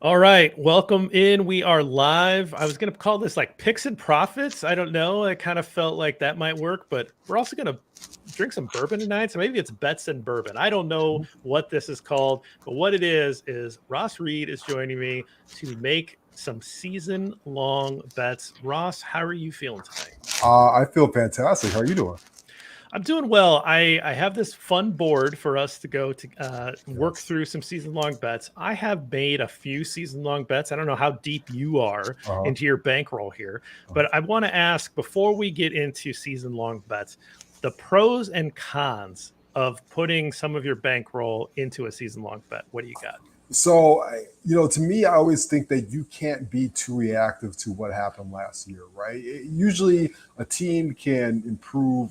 All right, welcome in. We are live. I was going to call this like picks and profits. I don't know. I kind of felt like that might work, but we're also going to drink some bourbon tonight. So maybe it's bets and bourbon. I don't know what this is called, but what it is Ross Read is joining me to make some season long bets. Ross, how are you feeling tonight? I feel fantastic. How are you doing? I'm doing well. I have this fun board for us to go to work Yes. through some season long bets. I have made a few season long bets. I don't know how deep you are Uh-huh. into your bankroll here, Uh-huh. but I want to ask before we get into season long bets, the pros and cons of putting some of your bankroll into a season long bet. What do you got? To me, I always think that you can't be too reactive to what happened last year, right? Usually, a team can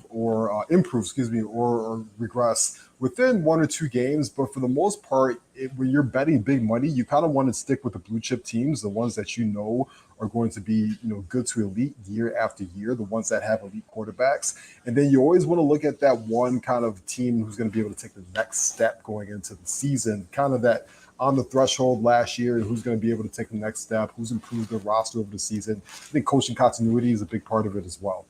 or regress within 1 or 2 games. But for the most part, when you're betting big money, you kind of want to stick with the blue chip teams, the ones that you know are going to be, good to elite year after year, the ones that have elite quarterbacks. And then you always want to look at that one kind of team who's going to be able to take the next step going into the season, kind of that on the threshold last year, who's going to be able to take the next step, who's improved their roster over the season. I think coaching continuity is a big part of it as well.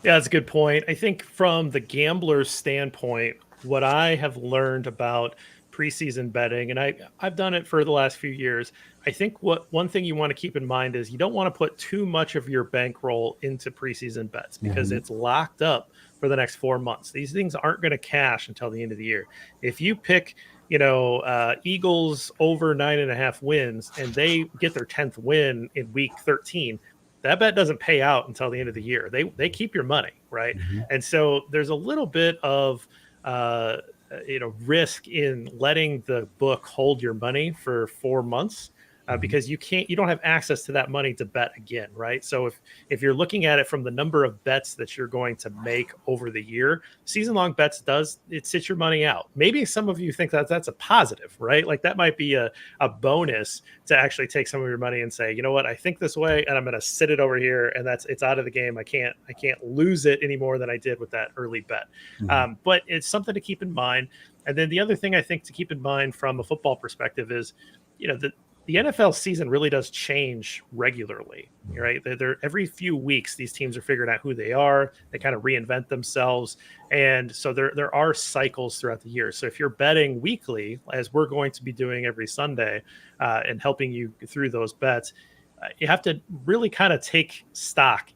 Yeah, that's a good point. I think from the gambler's standpoint, what I have learned about preseason betting, and I've done it for the last few years. I think what one thing you want to keep in mind is you don't want to put too much of your bankroll into preseason bets because Mm-hmm. it's locked up for the next 4 months. These things aren't going to cash until the end of the year. If you pick, Eagles over 9.5 wins and they get their 10th win in week 13, that bet doesn't pay out until the end of the year. They keep your money, right? Mm-hmm. And so there's a little bit of risk in letting the book hold your money for 4 months. Mm-hmm. Because you don't have access to that money to bet again, right? So if you're looking at it from the number of bets that you're going to make over the year, season long bets it sits your money out. Maybe some of you think that that's a positive, right? Like that might be a bonus to actually take some of your money and say, you know what, I think this way, and I'm going to sit it over here, and it's out of the game. I can't lose it any more than I did with that early bet. Mm-hmm. But it's something to keep in mind. And then the other thing I think to keep in mind from a football perspective is, the NFL season really does change regularly, right? They're every few weeks, these teams are figuring out who they are. They kind of reinvent themselves. And so there are cycles throughout the year. So if you're betting weekly, as we're going to be doing every Sunday, and helping you through those bets, you have to really kind of take stock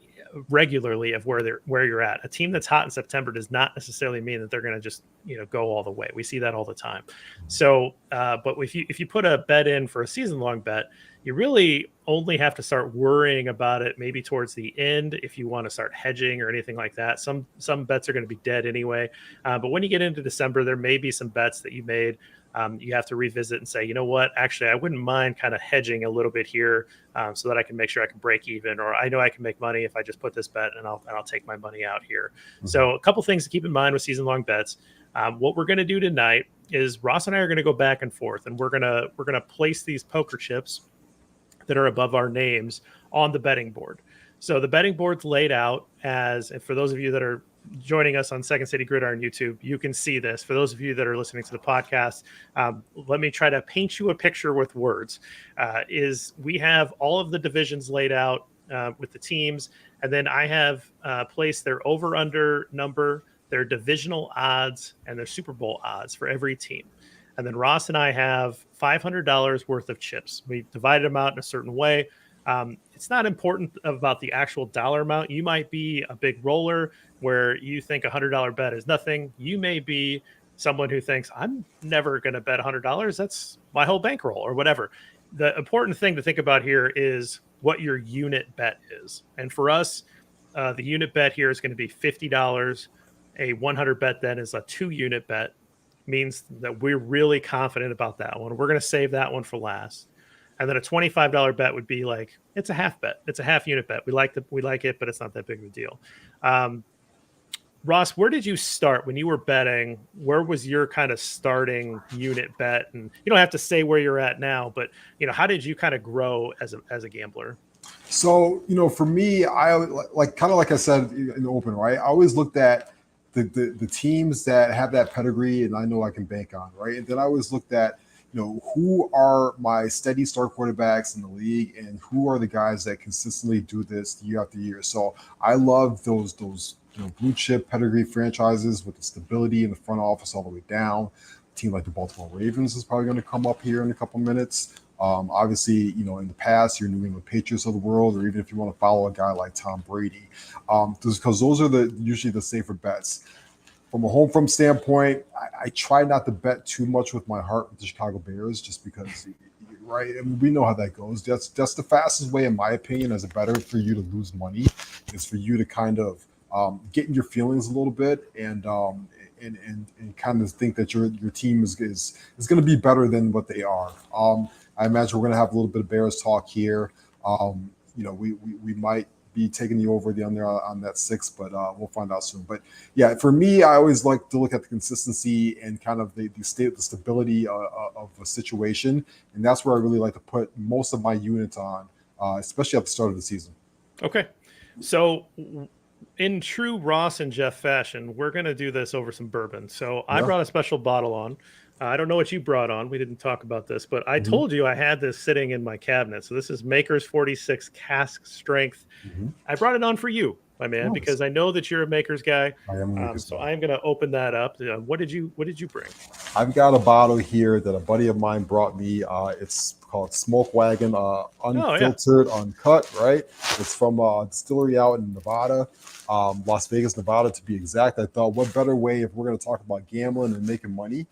regularly of where you're at. A team that's hot in September does not necessarily mean that they're going to just go all the way. We see that all the time. So, but if you put a bet in for a season long bet, you really only have to start worrying about it maybe towards the end if you want to start hedging or anything like that. Some bets are going to be dead anyway. But when you get into December, there may be some bets that you made. You have to revisit and say, you know what, actually, I wouldn't mind kind of hedging a little bit here, so that I can make sure I can break even, or I know I can make money if I just put this bet and I'll take my money out here. Mm-hmm. So a couple things to keep in mind with season long bets. What we're going to do tonight is Ross and I are going to go back and forth, and we're gonna place these poker chips that are above our names on the betting board. So the betting board's laid out as, and for those of you that are joining us on Second City Gridiron YouTube, you can see this. For those of you that are listening to the podcast, let me try to paint you a picture with words. Is we have all of the divisions laid out with the teams, and then I have placed their over/under number, their divisional odds, and their Super Bowl odds for every team. And then Ross and I have $500 worth of chips. We divided them out in a certain way. It's not important about the actual dollar amount. You might be a big roller where you think $100 bet is nothing. You may be someone who thinks, I'm never going to bet $100. That's my whole bankroll or whatever. The important thing to think about here is what your unit bet is. And for us, the unit bet here is going to be $50. A 100 bet then is a 2-unit bet. Means that we're really confident about that one. We're going to save that one for last. And then a $25 bet would be like, it's a half bet. It's a half unit bet. We like it, but it's not that big of a deal. Ross, where did you start when you were betting? Where was your kind of starting unit bet? And you don't have to say where you're at now, but how did you kind of grow as a gambler? So, for me, I like kind of like I said in the open, right? I always looked at the teams that have that pedigree and I know I can bank on, right? And then I always looked at, who are my steady start quarterbacks in the league, and who are the guys that consistently do this year after year. So I love those blue chip pedigree franchises with the stability in the front office all the way down. A team like the Baltimore Ravens is probably going to come up here in a couple minutes. Obviously, in the past, your New England Patriots of the world, or even if you want to follow a guy like Tom Brady, because those are usually the safer bets. From a home from standpoint, I try not to bet too much with my heart with the Chicago Bears, just because, right? I mean, we know how that goes. That's the fastest way, in my opinion, as a bettor, for you to lose money, is for you to kind of get in your feelings a little bit and kind of think that your team is going to be better than what they are. I imagine we're going to have a little bit of Bears talk here. We might be taking the over, the under on that 6, but we'll find out soon. But yeah, for me, I always like to look at the consistency and kind of the stability of a situation, and that's where I really like to put most of my units on, especially at the start of the season. Okay, so in true Ross and Jeff fashion, we're going to do this over some bourbon. So I brought a special bottle on. I don't know what you brought on. We didn't talk about this, but I told you I had this sitting in my cabinet. So this is Maker's 46 cask strength. I brought it on for you, my man, because I know that you're a Maker's guy. I am a Maker's so guy. I'm going to open that up. What did you bring? I've got a bottle here that a buddy of mine brought me. It's called Smoke Wagon, unfiltered, uncut, right? It's from a distillery out in Nevada, Las Vegas, Nevada, to be exact. I thought, what better way, if we're going to talk about gambling and making money,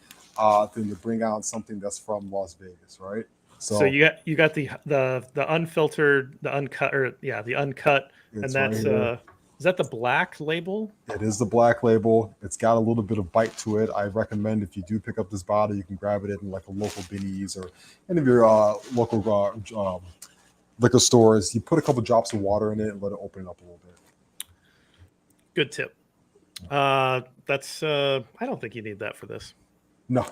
than to bring out something that's from Las Vegas, right? So you got the unfiltered, the uncut, the uncut, and that's right, is that the black label? It is the black label. It's got a little bit of bite to it. I recommend, if you do pick up this bottle, you can grab it in like a local Binny's or any of your local liquor stores. You put a couple drops of water in it and let it open up a little bit. Good tip. That's I don't think you need that for this. No.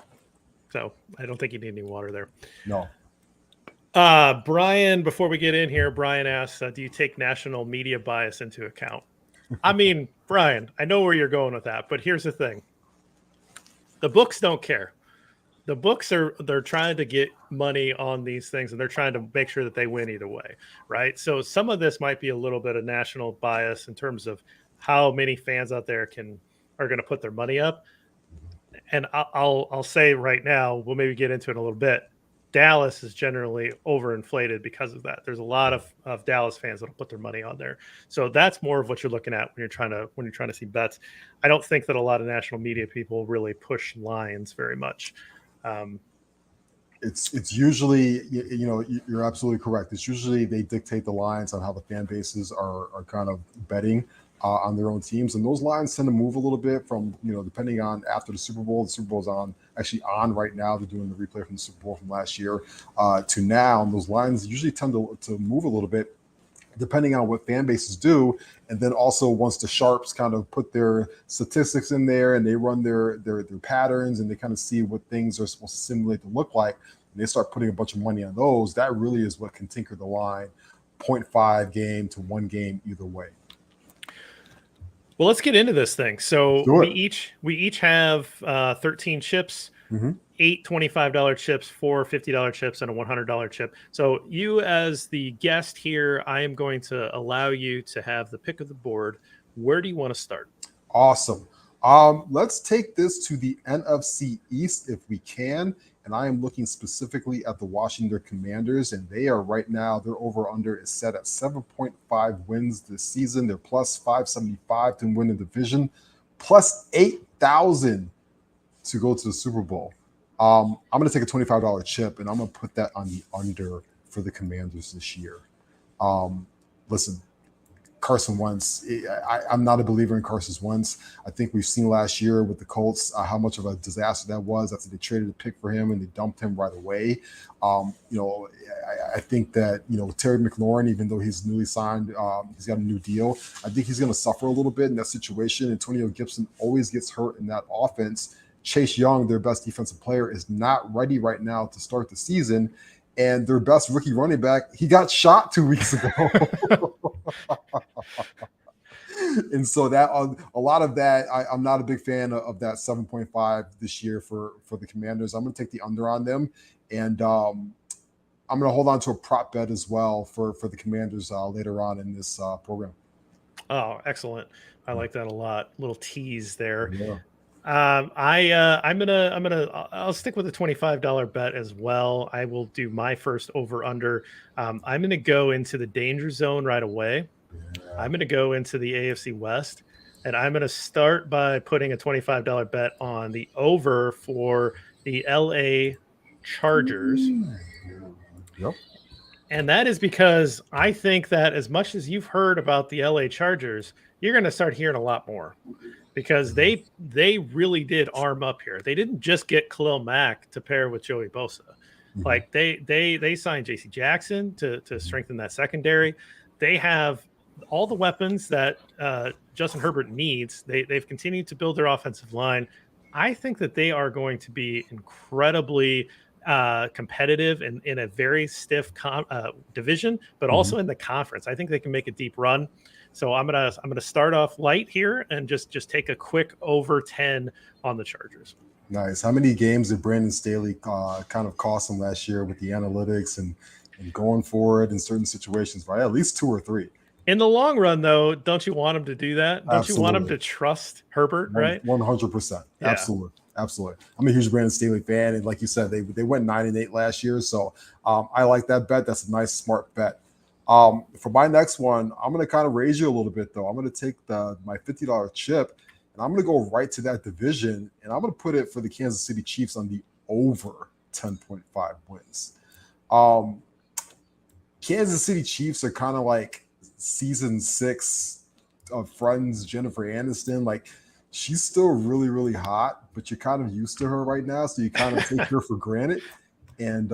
So I don't think you need any water there. No. Brian, before we get in here, Brian asks, do you take national media bias into account? I mean, Brian, I know where you're going with that, but here's the thing. The books don't care. The books they're trying to get money on these things, and they're trying to make sure that they win either way, right? So some of this might be a little bit of national bias in terms of how many fans out there are going to put their money up. And I'll say right now, we'll maybe get into it in a little bit. Dallas is generally overinflated because of that. There's a lot of Dallas fans that'll put their money on there. So that's more of what you're looking at when you're trying to see bets. I don't think that a lot of national media people really push lines very much. It's usually, you're absolutely correct. It's usually they dictate the lines on how the fan bases are kind of betting on their own teams, and those lines tend to move a little bit from, depending on after the Super Bowl. The Super Bowl's on right now. They're doing the replay from the Super Bowl from last year to now, and those lines usually tend to move a little bit depending on what fan bases do. And then also, once the sharps kind of put their statistics in there and they run their patterns and they kind of see what things are supposed to simulate to look like, and they start putting a bunch of money on those, that really is what can tinker the line 0.5 game to 1 game either way. Well, let's get into this thing. So we each have 13 chips, 8 $25 chips, 4 $50 chips, and a $100 chip. So you, as the guest here, I am going to allow you to have the pick of the board. Where do you want to start? Awesome. Let's take this to the NFC East if we can. And I am looking specifically at the Washington Commanders, and they are right now, their over-under is set at 7.5 wins this season. They're plus 575 to win the division, plus 8,000 to go to the Super Bowl. I'm going to take a $25 chip, and I'm going to put that on the under for the Commanders this year. Listen, Carson Wentz, I'm not a believer in Carson Wentz. I think we've seen last year with the Colts how much of a disaster that was after they traded a pick for him and they dumped him right away. I think that, Terry McLaurin, even though he's newly signed, he's got a new deal. I think he's going to suffer a little bit in that situation. Antonio Gibson always gets hurt in that offense. Chase Young, their best defensive player, is not ready right now to start the season. And their best rookie running back, he got shot 2 weeks ago. And so that a lot of that, I'm not a big fan of that 7.5 this year for the Commanders. I'm going to take the under on them, and I'm going to hold on to a prop bet as well for the Commanders later on in this program. Oh, excellent. I like that a lot. Little tease there. Yeah. I'll stick with a $25 bet as well. I will do my first over under. I'm gonna go into the danger zone right away. Yeah. I'm gonna go into the AFC West, and I'm gonna start by putting a $25 bet on the over for the LA Chargers. Yep. And that is because I think that as much as you've heard about the LA Chargers, you're going to start hearing a lot more because they really did arm up here. They didn't just get Khalil Mack to pair with Joey Bosa. Mhm. Like they signed JC Jackson to strengthen that secondary. They have all the weapons that Justin Herbert needs. They've continued to build their offensive line. I think that they are going to be incredibly competitive in a very stiff division, but also in the conference. I think they can make a deep run. So I'm gonna start off light here and just take a quick over 10 on the Chargers. Nice. How many games did Brandon Staley kind of cost him last year with the analytics and going for it in certain situations? Right, at least 2 or 3. In the long run, though, don't you want him to do that? Don't you want him to trust Herbert, right? 100%. Yeah. Absolutely. I'm a huge Brandon Staley fan, and like you said, they went 9-8 last year, so I like that bet. That's a nice, smart bet. For my next one, I'm going to kind of raise you a little bit, though. I'm going to take my $50 chip, and I'm going to go right to that division, and I'm going to put it for the Kansas City Chiefs on the over 10.5 wins. Kansas City Chiefs are kind of like season 6 of Friends, Jennifer Aniston. Like, she's still really, really hot, but you're kind of used to her right now, so you kind of take her for granted. And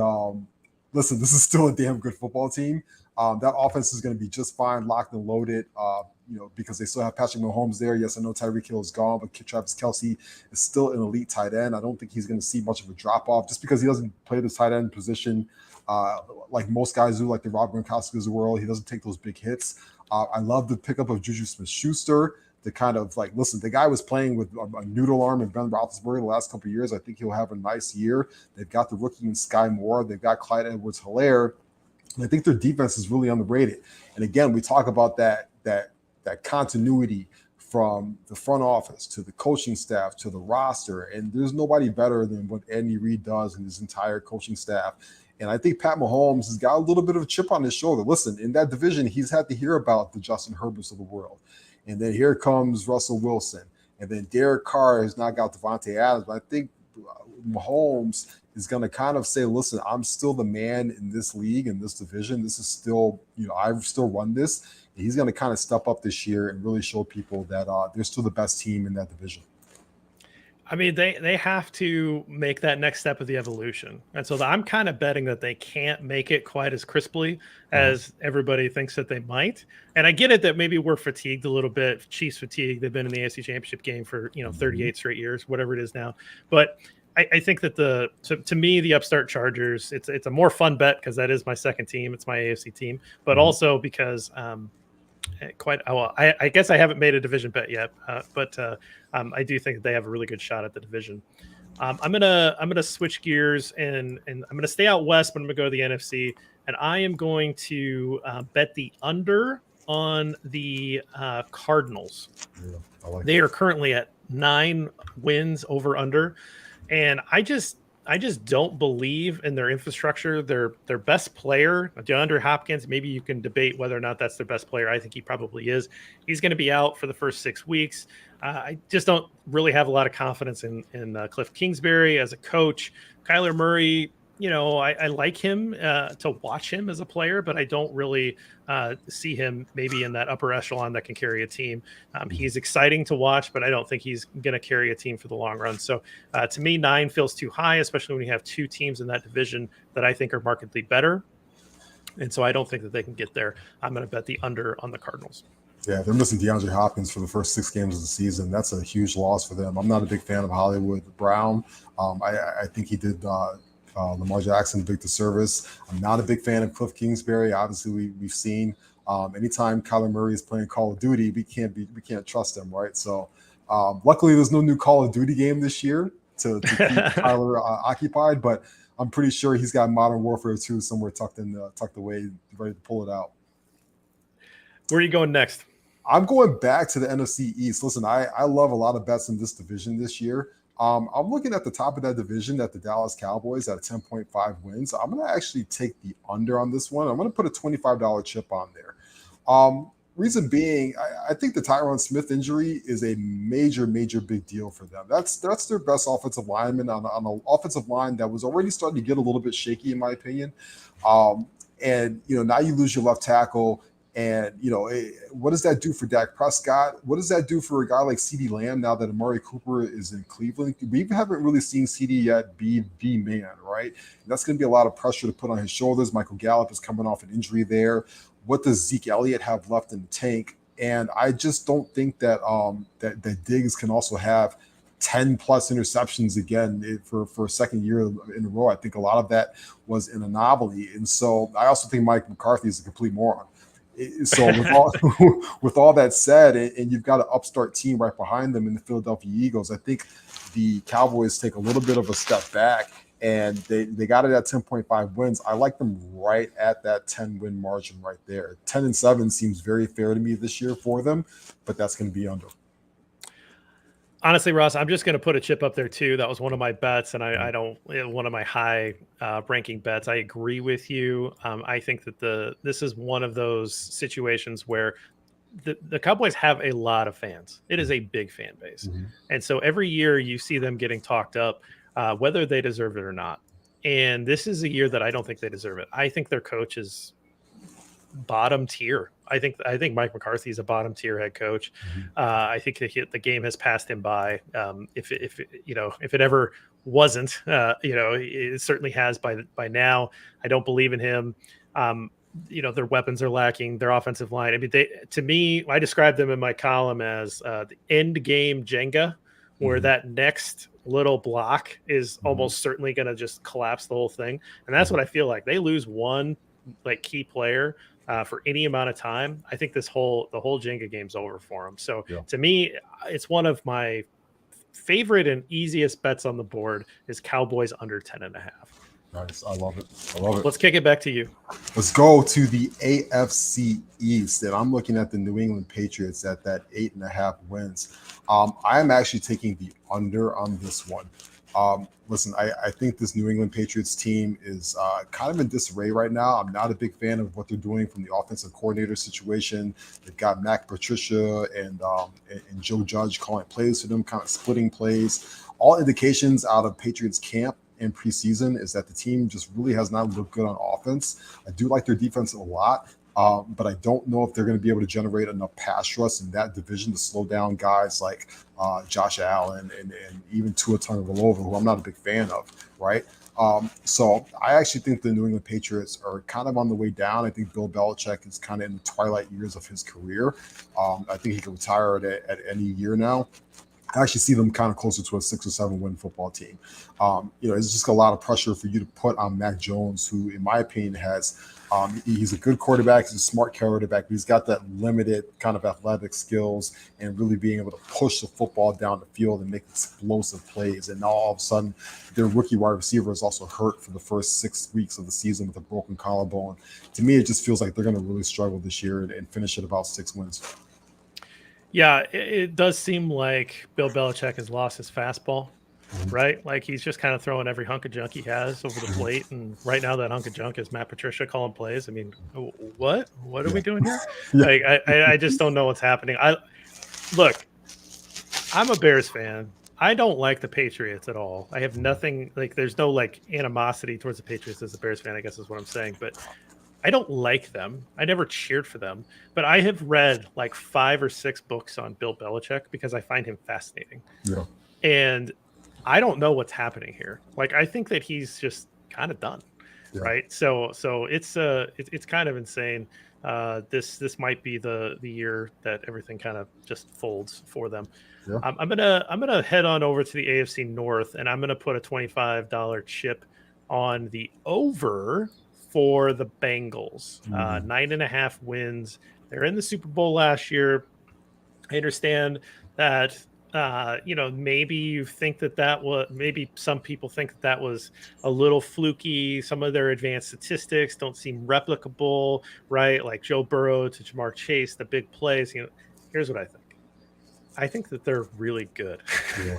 listen, this is still a damn good football team. That offense is going to be just fine, locked and loaded, because they still have Patrick Mahomes there. Yes, I know Tyreek Hill is gone, but Travis Kelce is still an elite tight end. I don't think he's going to see much of a drop-off just because he doesn't play the tight end position like most guys do, like the Rob Gronkowski's of the world. He doesn't take those big hits. I love the pickup of Juju Smith-Schuster. To kind of like, listen, the guy was playing with a noodle arm and Ben Roethlisberger the last couple of years. I think he'll have a nice year. They've got the rookie in Sky Moore. They've got Clyde Edwards-Helaire. And I think their defense is really underrated. And again, we talk about that continuity from the front office to the coaching staff to the roster. And there's nobody better than what Andy Reid does and his entire coaching staff. And I think Pat Mahomes has got a little bit of a chip on his shoulder. Listen, in that division, he's had to hear about the Justin Herberts of the world. And then here comes Russell Wilson. And then Derek Carr has now got Devontae Adams. But I think Mahomes is going to kind of say, listen, I'm still the man in this league, in this division. This is still, I've still run this. And he's going to kind of step up this year and really show people that they're still the best team in that division. I mean, they have to make that next step of the evolution. And so I'm kind of betting that they can't make it quite as crisply as everybody thinks that they might. And I get it that maybe we're fatigued a little bit, Chiefs fatigue. They've been in the AFC Championship game for, 38 straight years, whatever it is now. But I think that to me, the upstart Chargers, it's a more fun bet because that is my second team. It's my AFC team, but also because I guess I haven't made a division bet yet, but I do think that they have a really good shot at the division. I'm gonna switch gears and I'm gonna stay out west, but I'm gonna go to the NFC, and I am going to bet the under on the Cardinals. Yeah, they are currently at 9 wins over under, and I just don't believe in their infrastructure. Their best player, DeAndre Hopkins, maybe you can debate whether or not that's their best player. I think he probably is. He's going to be out for the first 6 weeks. I just don't really have a lot of confidence in Cliff Kingsbury as a coach. Kyler Murray, I like him to watch him as a player, but I don't really see him maybe in that upper echelon that can carry a team. He's exciting to watch, but I don't think he's going to carry a team for the long run. So to me, 9 feels too high, especially when you have 2 teams in that division that I think are markedly better. And so I don't think that they can get there. I'm going to bet the under on the Cardinals. Yeah, they're missing DeAndre Hopkins for the first 6 games of the season. That's a huge loss for them. I'm not a big fan of Hollywood Brown. I think he did Lamar Jackson big disservice. I'm not a big fan of Cliff Kingsbury. Obviously, we've seen Anytime Kyler Murray is playing Call of Duty, we can't trust him, right? So luckily, there's no new Call of Duty game this year to keep Kyler occupied, but I'm pretty sure he's got Modern Warfare 2 somewhere tucked away, ready to pull it out. Where are you going next? I'm going back to the NFC East. Listen, I love a lot of bets in this division this year. I'm looking at the top of that division at the Dallas Cowboys at 10.5 wins. I'm going to actually take the under on this one. I'm going to put a $25 chip on there. Reason being, I think the Tyron Smith injury is a major big deal for them. That's their best offensive lineman on an offensive line that was already starting to get a little bit shaky, in my opinion. And now you lose your left tackle. And, what does that do for Dak Prescott? What does that do for a guy like CeeDee Lamb now that Amari Cooper is in Cleveland? We haven't really seen CeeDee yet be the man, right? And that's going to be a lot of pressure to put on his shoulders. Michael Gallup is coming off an injury there. What does Zeke Elliott have left in the tank? And I just don't think that that Diggs can also have 10 plus interceptions again for a second year in a row. I think a lot of that was an anomaly. And so I also think Mike McCarthy is a complete moron. So with all that said, and you've got an upstart team right behind them in the Philadelphia Eagles, I think the Cowboys take a little bit of a step back, and they got it at 10.5 wins. I like them right at that 10-win margin right there. 10-7 seems very fair to me this year for them, but that's going to be under. Honestly, Ross, I'm just going to put a chip up there too. That was one of my bets, and I don't one of my high ranking bets. I agree with you. I think that this is one of those situations where the Cowboys have a lot of fans. It is a big fan base, and so every year you see them getting talked up, whether they deserve it or not. And this is a year that I don't think they deserve it. I think their coach is bottom tier. I think Mike McCarthy is a bottom tier head coach. I think the game has passed him by. If it ever wasn't, it certainly has by now. I don't believe in him. Their weapons are lacking. Their offensive line. I mean, I described them in my column as the end game Jenga, where that next little block is almost certainly going to just collapse the whole thing. And that's what I feel like. They lose one key player for any amount of time, I think the whole Jenga game's over for them. So to me, it's one of my favorite and easiest bets on the board is Cowboys under 10.5. Nice. I love it. Let's kick it back to you. Let's go to the AFC East. And I'm looking at the New England Patriots at that 8.5 wins. I am actually taking the under on this one. Listen, I think this New England Patriots team is kind of in disarray right now. I'm not a big fan of what they're doing from the offensive coordinator situation. They've got Mac Patricia and Joe Judge calling plays for them, kind of splitting plays. All indications out of Patriots camp in preseason is that the team just really has not looked good on offense. I do like their defense a lot. But I don't know if they're going to be able to generate enough pass rush in that division to slow down guys like Josh Allen and even Tua Tagovailoa, who I'm not a big fan of, right? So I actually think the New England Patriots are kind of on the way down. I think Bill Belichick is kind of in the twilight years of his career. I think he can retire at any year now. I actually see them kind of closer to a 6 or 7 win football team. It's just a lot of pressure for you to put on Mac Jones, who, in my opinion, he's a good quarterback. He's a smart quarterback, but he's got that limited kind of athletic skills and really being able to push the football down the field and make explosive plays. And now all of a sudden, their rookie wide receiver is also hurt for the first 6 weeks of the season with a broken collarbone. To me, it just feels like they're going to really struggle this year and finish at about 6 wins. Yeah, it does seem like Bill Belichick has lost his fastball, right? Like he's just kind of throwing every hunk of junk he has over the plate. And right now that hunk of junk is Matt Patricia calling plays. I mean, what are we doing here? Like, I just don't know what's happening. I'm a Bears fan. I don't like the Patriots at all. I have nothing there's no animosity towards the Patriots as a Bears fan, I guess is what I'm saying. But I don't like them. I never cheered for them, but I have read 5 or 6 books on Bill Belichick because I find him fascinating. Yeah. And I don't know what's happening here. I think that he's just kind of done. Yeah. Right. So it's kind of insane. This might be the year that everything kind of just folds for them. Yeah. I'm gonna head on over to the AFC North, and I'm gonna put a $25 chip on the over for the Bengals. Mm. 9.5 wins. They're in the Super Bowl last year. I understand that maybe you think that was, maybe some people think that was a little fluky. Some of their advanced statistics don't seem replicable, right? Like Joe Burrow to Jamar Chase, the big plays. Here's what I think. I think that they're really good. Yeah.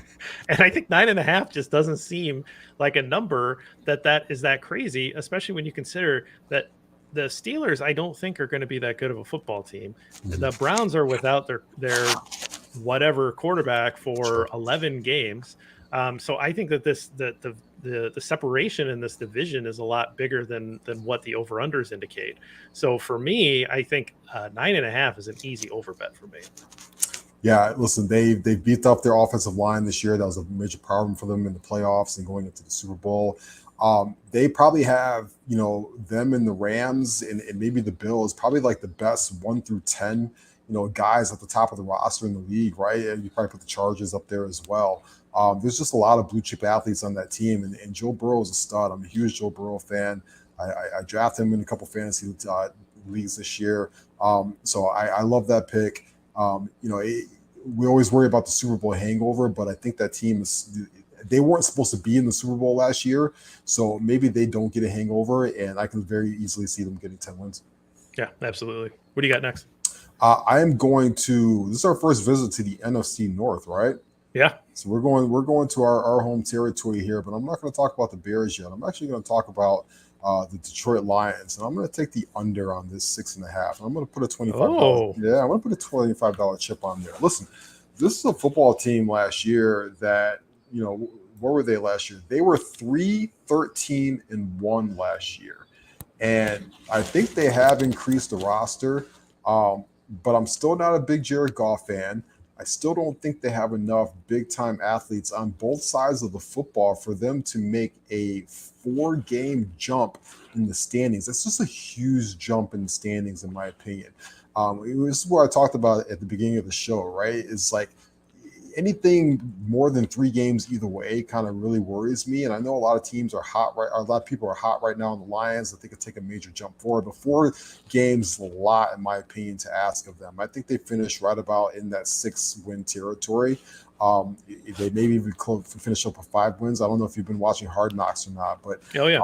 And I think 9.5 just doesn't seem like a number that is that crazy, especially when you consider that the Steelers, I don't think, are going to be that good of a football team. The Mhm. Browns are without their whatever quarterback for Sure. 11 games. So I think that the separation in this division is a lot bigger than what the over unders indicate. So for me, I think 9.5 is an easy over bet for me. Yeah, listen, they beefed up their offensive line this year. That was a major problem for them in the playoffs and going into the Super Bowl. They probably have, them and the Rams and maybe the Bills, probably like the best 1 through 10, guys at the top of the roster in the league, right? And you probably put the Chargers up there as well. There's just a lot of blue chip athletes on that team, and Joe Burrow is a stud. I'm a huge Joe Burrow fan. I drafted him in a couple fantasy leagues this year, so I love that pick. We always worry about the Super Bowl hangover, but I think that team they weren't supposed to be in the Super Bowl last year, so maybe they don't get a hangover, and I can very easily see them getting 10 wins. Yeah, absolutely. What do you got next? I am going to. This is our first visit to the NFC North, right? Yeah. So we're going to our home territory here, but I'm not going to talk about the Bears yet. I'm actually going to talk about the Detroit Lions, and I'm going to take the under on this 6.5. I'm going to put a $25. Oh, Yeah, I'm going to put a $25 chip on there. Listen, this is a football team last year that what were they last year? They were 3-13-1 last year, and I think they have increased the roster. But I'm still not a big Jared Goff fan. I still don't think they have enough big time athletes on both sides of the football for them to make a 4-game jump in the standings. That's just a huge jump in the standings, in my opinion. This is what I talked about at the beginning of the show, right? It's like anything more than 3 games either way kind of really worries me. And I know a lot of teams are hot right, or a lot of people are hot right now on the Lions that they could take a major jump forward. But 4 games is a lot, in my opinion, to ask of them. I think they finished right about in that 6-win territory. They maybe even finish up with 5 wins. I don't know if you've been watching Hard Knocks or not, but oh yeah.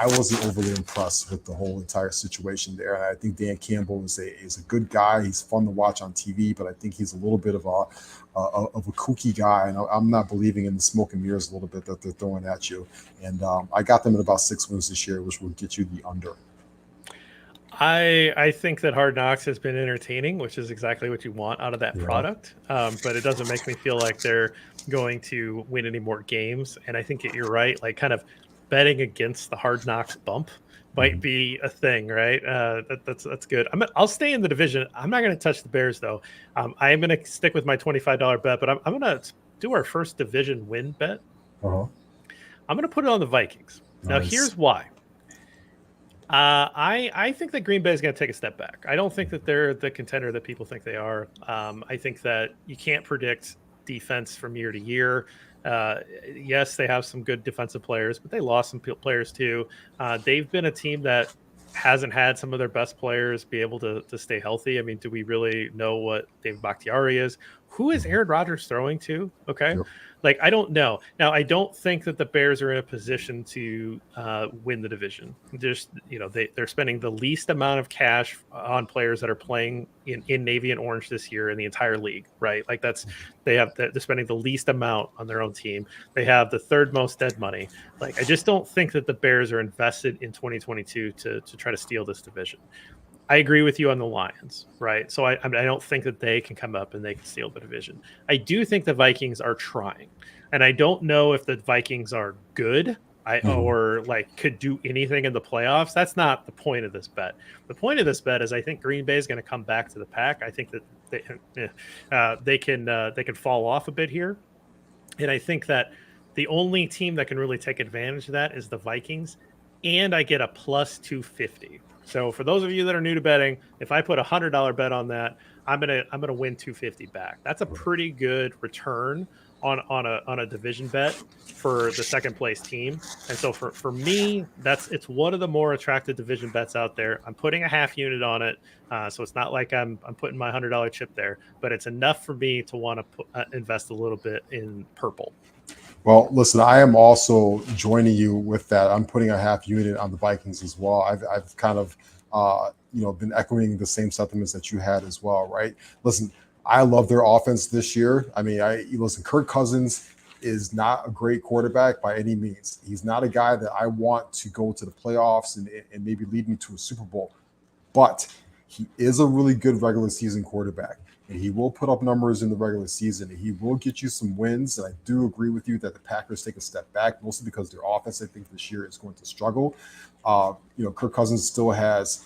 I wasn't overly impressed with the whole entire situation there. And I think Dan Campbell is a good guy. He's fun to watch on TV, but I think he's a little bit of a kooky guy, and I'm not believing in the smoke and mirrors a little bit that they're throwing at you. And I got them at about 6 wins this year, which will get you the under. I think that Hard Knocks has been entertaining, which is exactly what you want out of that Yeah. product. But it doesn't make me feel like they're going to win any more games. And I think that you're right. Like, kind of betting against the Hard Knocks bump might be a thing, right? That's good. I'll stay in the division. I'm not going to touch the Bears though. I am going to stick with my $25 bet, but I'm going to do our first division win bet. Uh-huh. I'm going to put it on the Vikings. Now, Nice. here's why. I think that Green Bay is going to take a step back. I don't think that they're the contender that people think they are. I think that you can't predict defense from year to year. Yes, they have some good defensive players, but they lost some players too. They've been a team that hasn't had some of their best players be able to stay healthy. I mean, do we really know what David Bakhtiari is? Who is Aaron Rodgers throwing to? Okay. Yep. Like, I don't know. Now, I don't think that the Bears are in a position to win the division. Just, they're spending the least amount of cash on players that are playing in navy and orange this year in the entire league, right? Like, they're spending the least amount on their own team. They have the third most dead money. Like, I just don't think that the Bears are invested in 2022 to try to steal this division. I agree with you on the Lions, right? So I don't think that they can come up and they can steal the division. I do think the Vikings are trying, and I don't know if the Vikings are good or like could do anything in the playoffs. That's not the point of this bet. The point of this bet is I think Green Bay is going to come back to the pack. I think that they can fall off a bit here, and I think that the only team that can really take advantage of that is the Vikings, and I get a plus 250. So for those of you that are new to betting, if I put $100 bet on that, I'm gonna win 250 back. That's a pretty good return on a division bet for the second place team. And so for me, it's one of the more attractive division bets out there. I'm putting a half unit on it, so it's not like I'm putting my $100 chip there, but it's enough for me to want to invest a little bit in purple. Well, listen, I am also joining you with that. I'm putting a half unit on the Vikings as well. I've kind of been echoing the same sentiments that you had as well, right? Listen, I love their offense this year. I mean, listen, Kirk Cousins is not a great quarterback by any means. He's not a guy that I want to go to the playoffs and maybe lead me to a Super Bowl, but he is a really good regular season quarterback. And he will put up numbers in the regular season. And he will get you some wins. And I do agree with you that the Packers take a step back, mostly because their offense, I think, this year is going to struggle. Kirk Cousins still has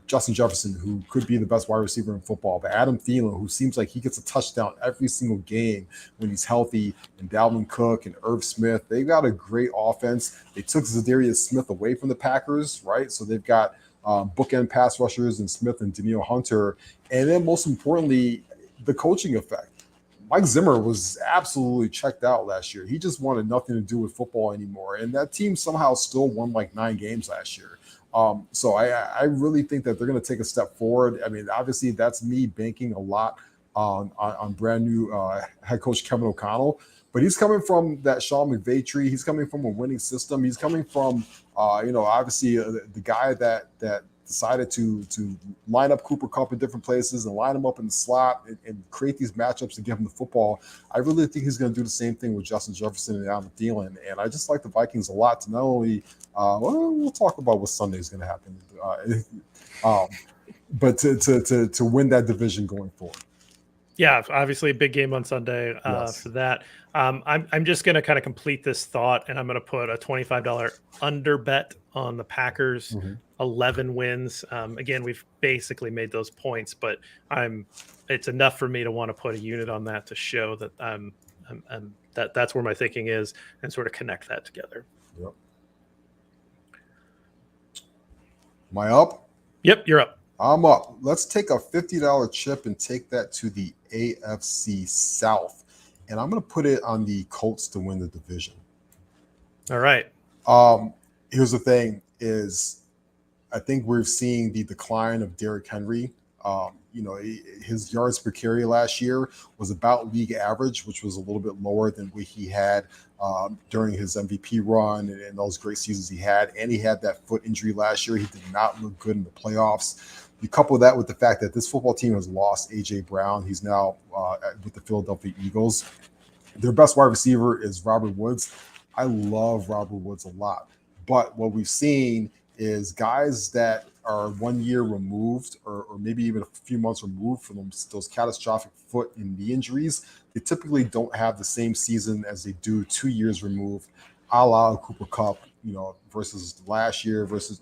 Justin Jefferson, who could be the best wide receiver in football, but Adam Thielen, who seems like he gets a touchdown every single game when he's healthy, and Dalvin Cook and Irv Smith. They've got a great offense. They took Zadarius Smith away from the Packers, right? So they've got bookend pass rushers and Smith and Daniil Hunter. And then most importantly, the coaching effect. Mike Zimmer was absolutely checked out last year. He just wanted nothing to do with football anymore. And that team somehow still won like 9 games last year. So I really think that they're going to take a step forward. I mean, obviously, that's me banking a lot on brand new head coach Kevin O'Connell. But he's coming from that Sean McVay tree. He's coming from a winning system. He's coming from, obviously the guy that decided to line up Cooper Kupp in different places and line him up in the slot and create these matchups to give him the football. I really think he's going to do the same thing with Justin Jefferson and Adam Thielen. And I just like the Vikings a lot to not only we'll talk about what Sunday is going to happen, but to win that division going forward. Yeah, obviously a big game on Sunday Yes. for that. I'm just going to kind of complete this thought, and I'm going to put a $25 under bet on the Packers, 11 wins. Again, we've basically made those points, but it's enough for me to want to put a unit on that to show that that's where my thinking is and sort of connect that together. Yep. Am I up? Yep, you're up. I'm up. Let's take a $50 chip and take that to the AFC South. And I'm going to put it on the Colts to win the division. All right. Here's the thing is I think we're seeing the decline of Derrick Henry. His yards per carry last year was about league average, which was a little bit lower than what he had during his MVP run and those great seasons he had. And he had that foot injury last year. He did not look good in the playoffs. You couple that with the fact that this football team has lost A.J. Brown. He's now with the Philadelphia Eagles. Their best wide receiver is Robert Woods. I love Robert Woods a lot. But what we've seen is guys that are 1 year removed or maybe even a few months removed from those catastrophic foot and knee injuries, they typically don't have the same season as they do 2 years removed, a la Cooper Kupp, versus last year versus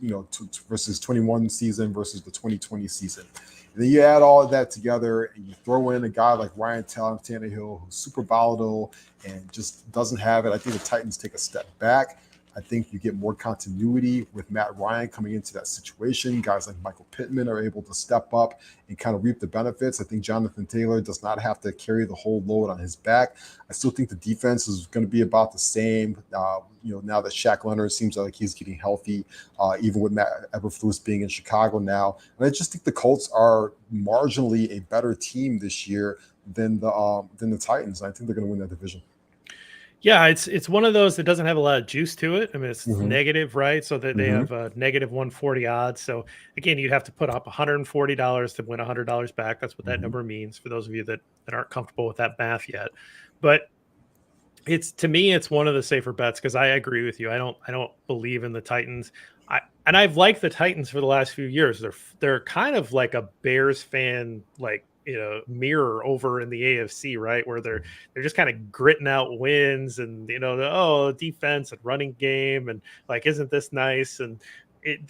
21 season versus the 2020 season. And then you add all of that together and you throw in a guy like Ryan Tannehill, who's super volatile and just doesn't have it. I think the Titans take a step back. I think you get more continuity with Matt Ryan coming into that situation. Guys like Michael Pittman are able to step up and kind of reap the benefits. I think Jonathan Taylor does not have to carry the whole load on his back. I still think the defense is going to be about the same. Now that Shaq Leonard seems like he's getting healthy, even with Matt Eberflus being in Chicago now. And I just think the Colts are marginally a better team this year than the Titans. I think they're going to win that division. Yeah, it's one of those that doesn't have a lot of juice to it. I mean, it's negative, right? So that they have a negative 140 odds. So again, you'd have to put up $140 to win $100 back. That's what that number means for those of you that aren't comfortable with that math yet. But to me, it's one of the safer bets because I agree with you. I don't believe in the Titans. I've liked the Titans for the last few years. They're kind of like a Bears fan, mirror over in the AFC, right? Where they're just kind of gritting out wins and, defense and running game. And like, isn't this nice? And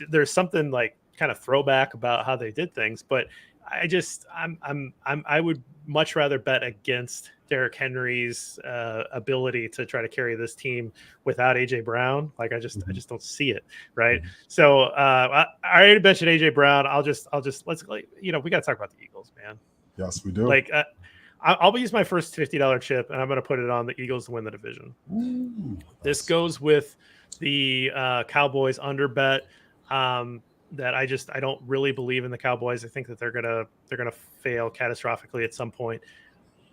there's something like kind of throwback about how they did things, but I would much rather bet against Derrick Henry's ability to try to carry this team without AJ Brown. Like I just don't see it. Right. So I already mentioned AJ Brown. I'll just let's we got to talk about the Eagles, man. Yes, we do. Like I'll use my first $50 chip, and I'm going to put it on the Eagles to win the division. Ooh, This goes with the Cowboys under bet. That I don't really believe in the Cowboys. I think that they're gonna fail catastrophically at some point.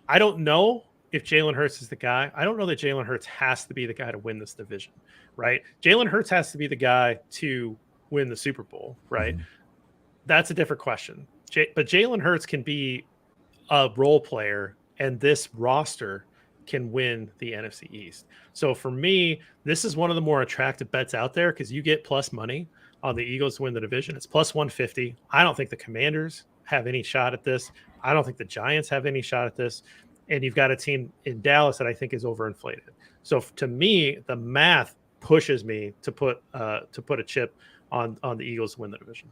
I don't know if Jalen Hurts is the guy. I don't know that Jalen Hurts has to be the guy to win this division, right? Jalen Hurts has to be the guy to win the Super Bowl, right? Mhm. That's a different question. But Jalen Hurts can be a role player, and this roster can win the NFC East. So for me, this is one of the more attractive bets out there because you get plus money on the Eagles to win the division. It's plus 150. I don't think the Commanders have any shot at this. I don't think the Giants have any shot at this. And you've got a team in Dallas that I think is overinflated. So to me, the math pushes me to put a chip on the Eagles to win the division.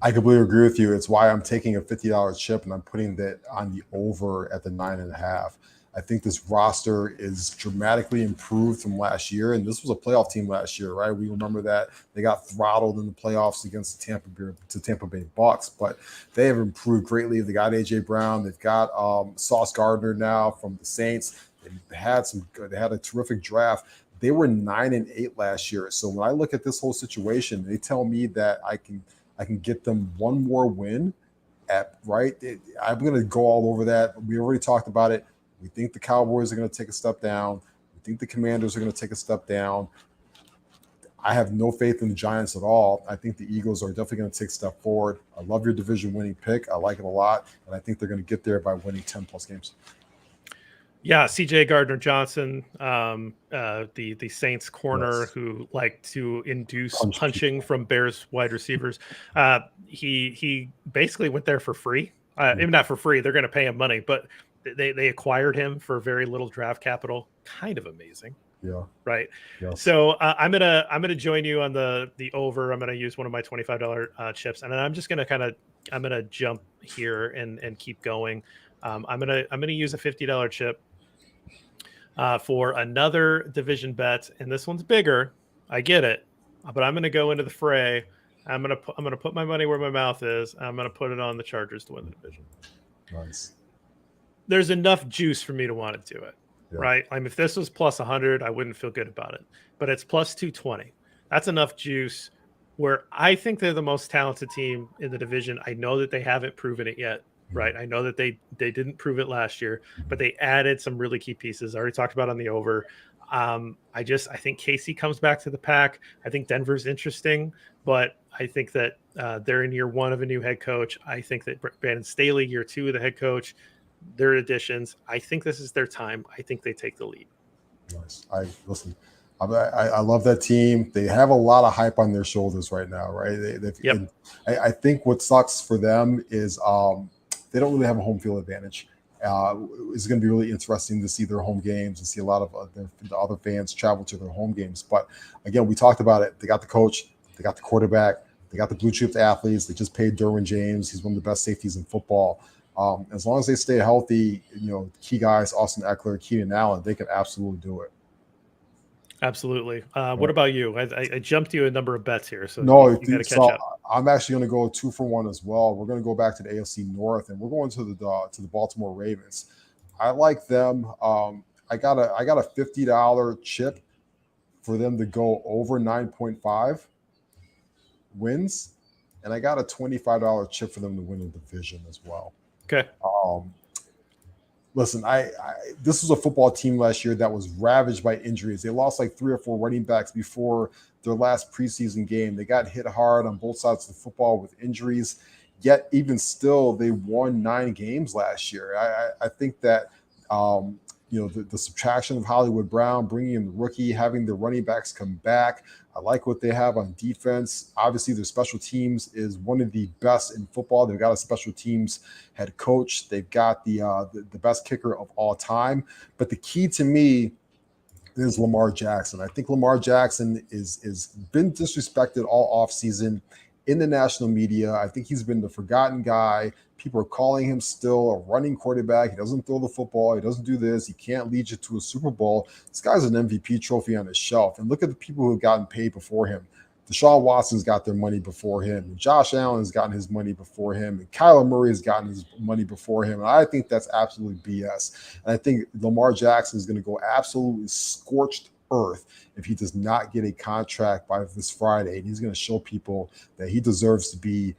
I completely agree with you. It's why I'm taking a $50 chip and I'm putting that on the over at the 9.5. I think this roster is dramatically improved from last year, and this was a playoff team last year, right? We remember that they got throttled in the playoffs against the Tampa Bay Bucks, but they have improved greatly. They got AJ Brown, they've got Sauce Gardner now from the Saints. They had a terrific draft. They were 9-8 last year. So when I look at this whole situation, they tell me that I can get them one more win I'm going to go all over that. We already talked about it. We think the Cowboys are going to take a step down. We think the Commanders are going to take a step down. I have no faith in the Giants at all. I think the Eagles are definitely going to take a step forward. I love your division winning pick. I like it a lot. And I think they're going to get there by winning 10 plus games. Yeah, CJ Gardner-Johnson, the Saints corner, yes, who like to induce punching from Bears wide receivers. He basically went there for free. Even not for free. They're going to pay him money, but they acquired him for very little draft capital. Kind of amazing. Yeah. Right. Yes. So I'm gonna join you on the over. I'm gonna use one of my $25 chips, and then I'm just gonna jump here and keep going. I'm gonna use a $50 chip for another division bet, and this one's bigger. I get it, but I'm gonna go into the fray. I'm gonna put my money where my mouth is. I'm gonna put it on the Chargers to win the division. Nice. There's enough juice for me to want to do it. Yeah. Right? I mean, if this was plus 100, I wouldn't feel good about it. But it's plus 220. That's enough juice where I think they're the most talented team in the division. I know that they haven't proven it yet, right? I know that they didn't prove it last year, but they added some really key pieces. I already talked about on the over. I think Casey comes back to the pack. I think Denver's interesting, but I think that they're in year one of a new head coach. I think that Brandon Staley, year two of the head coach, their additions. I think this is their time. I think they take the lead. Nice. I love that team. They have a lot of hype on their shoulders right now, right? Yep. I think what sucks for them is they don't really have a home field advantage. It's going to be really interesting to see their home games and see a lot of the other fans travel to their home games. But again, we talked about it. They got the coach, they got the quarterback, they got the blue chip athletes. They just paid Derwin James. He's one of the best safeties in football. As long as they stay healthy, key guys, Austin Eckler, Keenan Allen, they can absolutely do it. Absolutely. What about you? I jumped you a number of bets here, so no, you got to catch up. I'm actually going to go 2 for 1 as well. We're going to go back to the AFC North, and we're going to the Baltimore Ravens. I like them. I got a $50 chip for them to go over 9.5 wins, and I got a $25 chip for them to win the division as well. Okay. Listen, this was a football team last year that was ravaged by injuries. They lost like 3 or 4 running backs before their last preseason game. They got hit hard on both sides of the football with injuries. Yet, even still, they won 9 games last year. I think that the subtraction of Hollywood Brown, bringing in the rookie, having the running backs come back. I like what they have on defense. Obviously, their special teams is one of the best in football. They've got a special teams head coach. They've got the best kicker of all time. But the key to me is Lamar Jackson. I think Lamar Jackson is been disrespected all offseason in the national media. I think he's been the forgotten guy. People are calling him still a running quarterback. He doesn't throw the football. He doesn't do this. He can't lead you to a Super Bowl. This guy's an MVP trophy on his shelf. And look at the people who have gotten paid before him. Deshaun Watson's got their money before him, and Josh Allen's gotten his money before him, and Kyler Murray has gotten his money before him. And I think that's absolutely BS. And I think Lamar Jackson is going to go absolutely scorched earth if he does not get a contract by this Friday. And he's going to show people that he deserves to be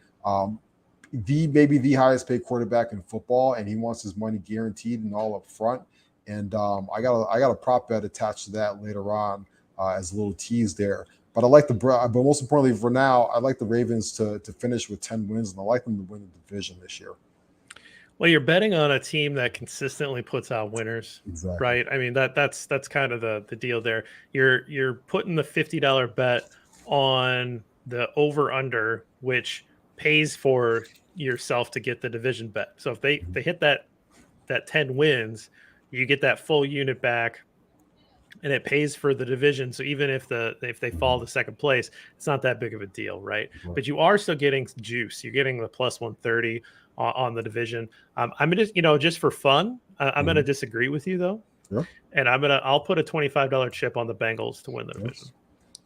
maybe the highest paid quarterback in football, and he wants his money guaranteed and all up front. And I got a prop bet attached to that later on as a little tease there. But I like but most importantly for now, I like the Ravens to finish with 10 wins, and I like them to win the division this year. Well, you're betting on a team that consistently puts out winners, Exactly. right? I mean, that's kind of the deal there. You're putting the $50 bet on the over under, which pays for yourself to get the division bet. So if they hit that 10 wins, you get that full unit back, and it pays for the division. So even if they fall to second place, it's not that big of a deal, right? But you are still getting juice. You're getting the plus 130 on the division. I'm just for fun, I'm going to disagree with you though. Yeah. And I'll put a $25 chip on the Bengals to win the division.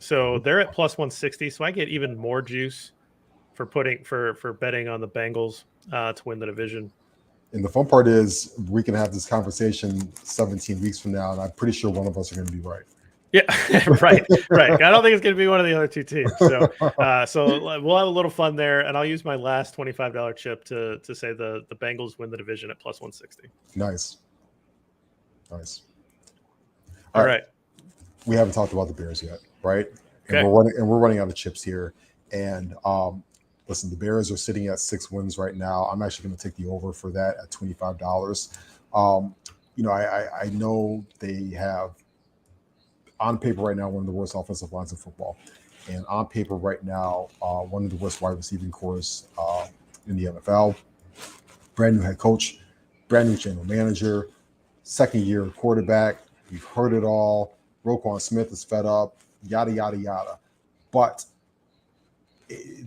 So they're at plus 160. So I get even more juice for betting on the Bengals to win the division. And the fun part is we can have this conversation 17 weeks from now, and I'm pretty sure one of us are going to be right. Yeah, right. I don't think it's going to be one of the other two teams. So we'll have a little fun there, and I'll use my last $25 chip to say the Bengals win the division at plus 160. Nice. All right. We haven't talked about the Bears yet, right? And okay. we're running out of chips here. And listen, the Bears are sitting at 6 wins right now. I'm actually going to take the over for that at $25. I know they have, on paper right now, one of the worst offensive lines in football. And on paper right now, one of the worst wide receiving cores in the NFL. Brand new head coach, brand new general manager, second-year quarterback. We've heard it all. Roquan Smith is fed up, yada, yada, yada. But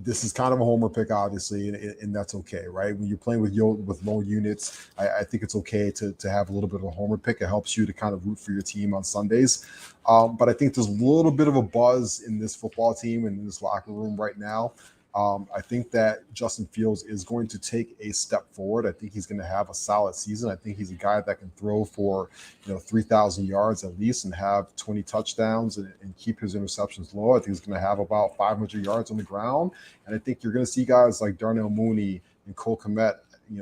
this is kind of a homer pick, obviously, and that's okay, right? When you're playing with low units, I think it's okay to have a little bit of a homer pick. It helps you to kind of root for your team on Sundays. But I think there's a little bit of a buzz in this football team and in this locker room right now. I think that Justin Fields is going to take a step forward. I think he's going to have a solid season. I think he's a guy that can throw for 3,000 yards at least and have 20 touchdowns and keep his interceptions low. I think he's going to have about 500 yards on the ground. And I think you're going to see guys like Darnell Mooney and Cole Kmet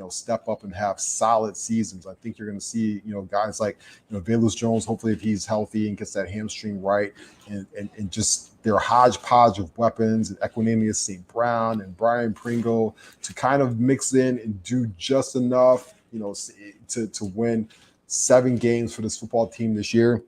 step up and have solid seasons. I think you're going to see, guys like, Velus Jones, hopefully if he's healthy and gets that hamstring right, and just their hodgepodge of weapons, and Equanimeous St. Brown and Brian Pringle to kind of mix in and do just enough, to win 7 games for this football team this year.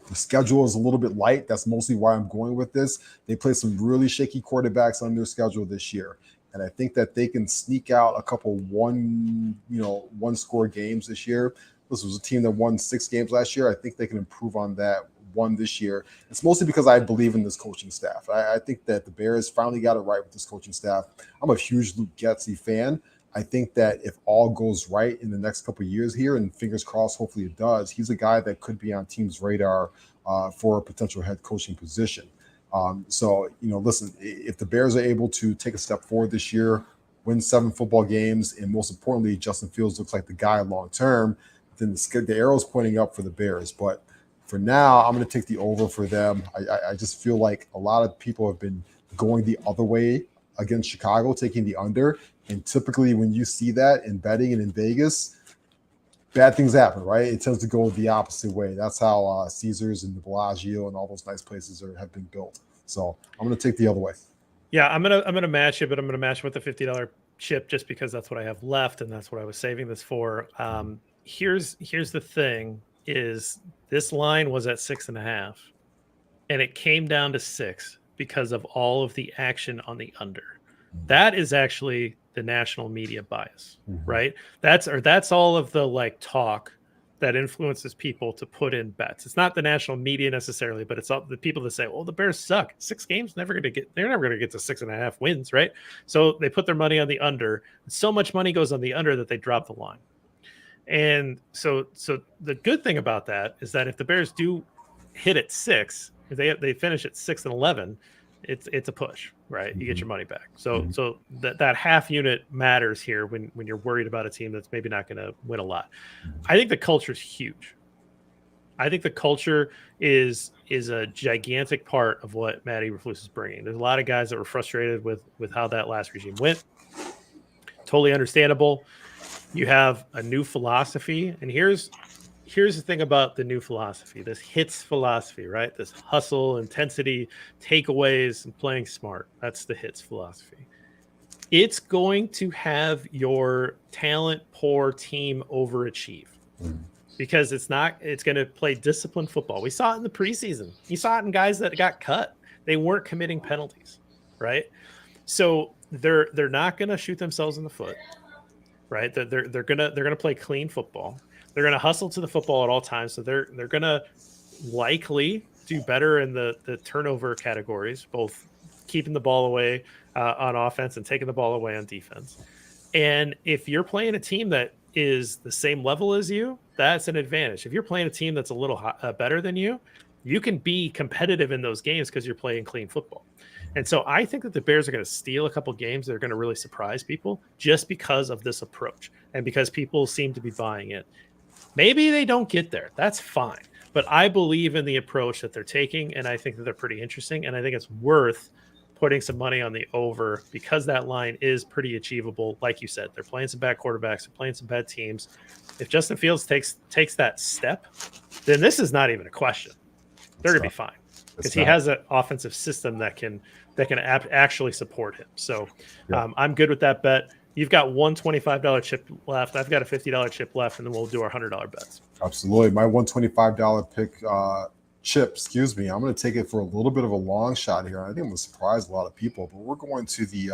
The schedule is a little bit light. That's mostly why I'm going with this. They play some really shaky quarterbacks on their schedule this year. And I think that they can sneak out a couple one-score games this year. This was a team that won 6 games last year. I think they can improve on that one this year. It's mostly because I believe in this coaching staff. I think that the Bears finally got it right with this coaching staff. I'm a huge Luke Getsy fan. I think that if all goes right in the next couple of years here, and fingers crossed, hopefully it does, he's a guy that could be on teams' radar for a potential head coaching position. Listen, if the Bears are able to take a step forward this year, win 7 football games, and most importantly, Justin Fields looks like the guy long term, then the arrow's pointing up for the Bears. But for now, I'm going to take the over for them. I just feel like a lot of people have been going the other way against Chicago, taking the under. And typically when you see that in betting and in Vegas, bad things happen, right? It tends to go the opposite way. That's how Caesars and the Bellagio and all those nice places have been built. So I'm going to take the other way. Yeah, I'm gonna match it, but I'm gonna match it with the $50 chip just because that's what I have left and that's what I was saving this for. Here's the thing: is this line was at 6.5, and it came down to 6 because of all of the action on the under. That is actually the national media bias, right? That's all of the talk that influences people to put in bets. It's not the national media necessarily, but it's all the people that say, "Oh, the Bears suck. 6 games, they're never going to get to 6.5 wins," right? So they put their money on the under. So much money goes on the under that they drop the line. And so the good thing about that is that if the Bears do hit at 6, if they finish at 6-11, it's a push, right? You get your money back. So that half unit matters here when you're worried about a team that's maybe not going to win a lot. I think the culture is huge. I think the culture is a gigantic part of what Matt Eberflus is bringing. There's a lot of guys that were frustrated with how that last regime went. Totally understandable. You have a new philosophy, and here's the thing about the new philosophy, this hits philosophy, right? This hustle, intensity, takeaways, and playing smart. That's the hits philosophy. It's going to have your talent poor team overachieve because it's going to play disciplined football. We saw it in the preseason. You saw it in guys that got cut. They weren't committing penalties, right? So they're not going to shoot themselves in the foot, right? They're gonna play clean football. They're going to hustle to the football at all times. So they're going to likely do better in the turnover categories, both keeping the ball away on offense and taking the ball away on defense. And if you're playing a team that is the same level as you, that's an advantage. If you're playing a team that's a little better than you, you can be competitive in those games because you're playing clean football. And so I think that the Bears are going to steal a couple games that are going to really surprise people just because of this approach and because people seem to be buying it. Maybe they don't get there. That's fine. But I believe in the approach that they're taking, and I think that they're pretty interesting, and I think it's worth putting some money on the over because that line is pretty achievable. Like you said, they're playing some bad quarterbacks, they're playing some bad teams. If Justin Fields takes that step, then this is not even a question. They're going to be fine because he has an offensive system that can actually support him. So I'm good with that bet. You've got one $25 chip left. I've got a $50 chip left, and then we'll do our $100 bets. Absolutely. My $125 pick chip, I'm going to take it for a little bit of a long shot here. I think I'm going to surprise a lot of people, but we're going to the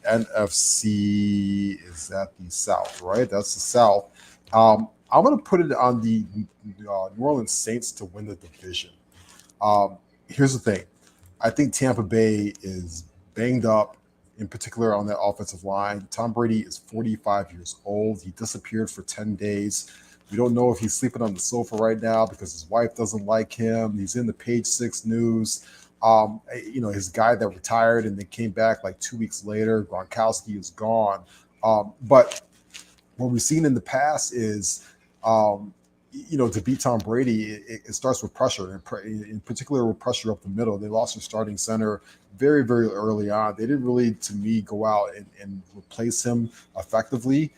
NFC. Is that the South, right? That's the South. I'm going to put it on the New Orleans Saints to win the division. Here's the thing. I think Tampa Bay is banged up, in particular on that offensive line. Tom Brady is 45 years old. He disappeared for 10 days. We don't know if he's sleeping on the sofa right now because his wife doesn't like him. He's in the Page 6 news. His guy that retired and then came back like 2 weeks later, Gronkowski, is gone. But what we've seen in the past is, to beat Tom Brady, it starts with pressure, in particular with pressure up the middle. They lost their starting center very, very early on. They didn't really, to me, go out and replace him effectively.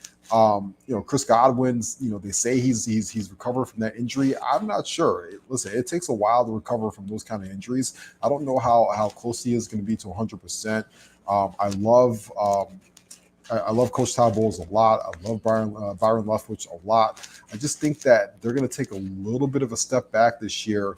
Chris Godwin's, they say he's recovered from that injury. I'm not sure. Listen, it takes a while to recover from those kind of injuries. I don't know how close he is going to be to 100%. I love Coach Todd Bowles a lot. I love Byron Leftwich a lot. I just think that they're going to take a little bit of a step back this year.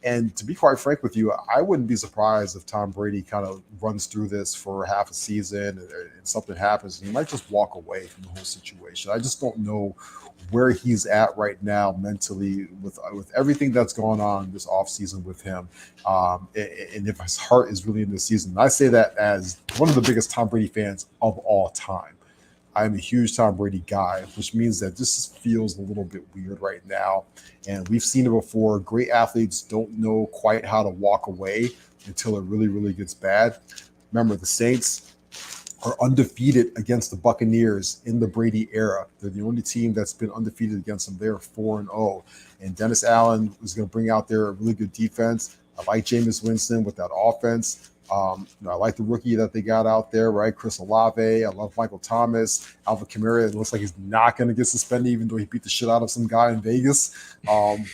And to be quite frank with you, I wouldn't be surprised if Tom Brady kind of runs through this for half a season and something happens. He might just walk away from the whole situation. I just don't know where he's at right now mentally with everything that's going on this offseason with him. And if his heart is really in the season. And I say that as one of the biggest Tom Brady fans of all time. I'm a huge Tom Brady guy, which means that this feels a little bit weird right now. And we've seen it before. Great athletes don't know quite how to walk away until it really, really gets bad. Remember, the Saints are undefeated against the Buccaneers in the Brady era. They're the only team that's been undefeated against them. They're 4-0. And Dennis Allen is going to bring out their really good defense. I like Jameis Winston with that offense. I like the rookie that they got out there, right? Chris Olave. I love Michael Thomas. Alvin Kamara. It looks like he's not going to get suspended, even though he beat the shit out of some guy in Vegas. And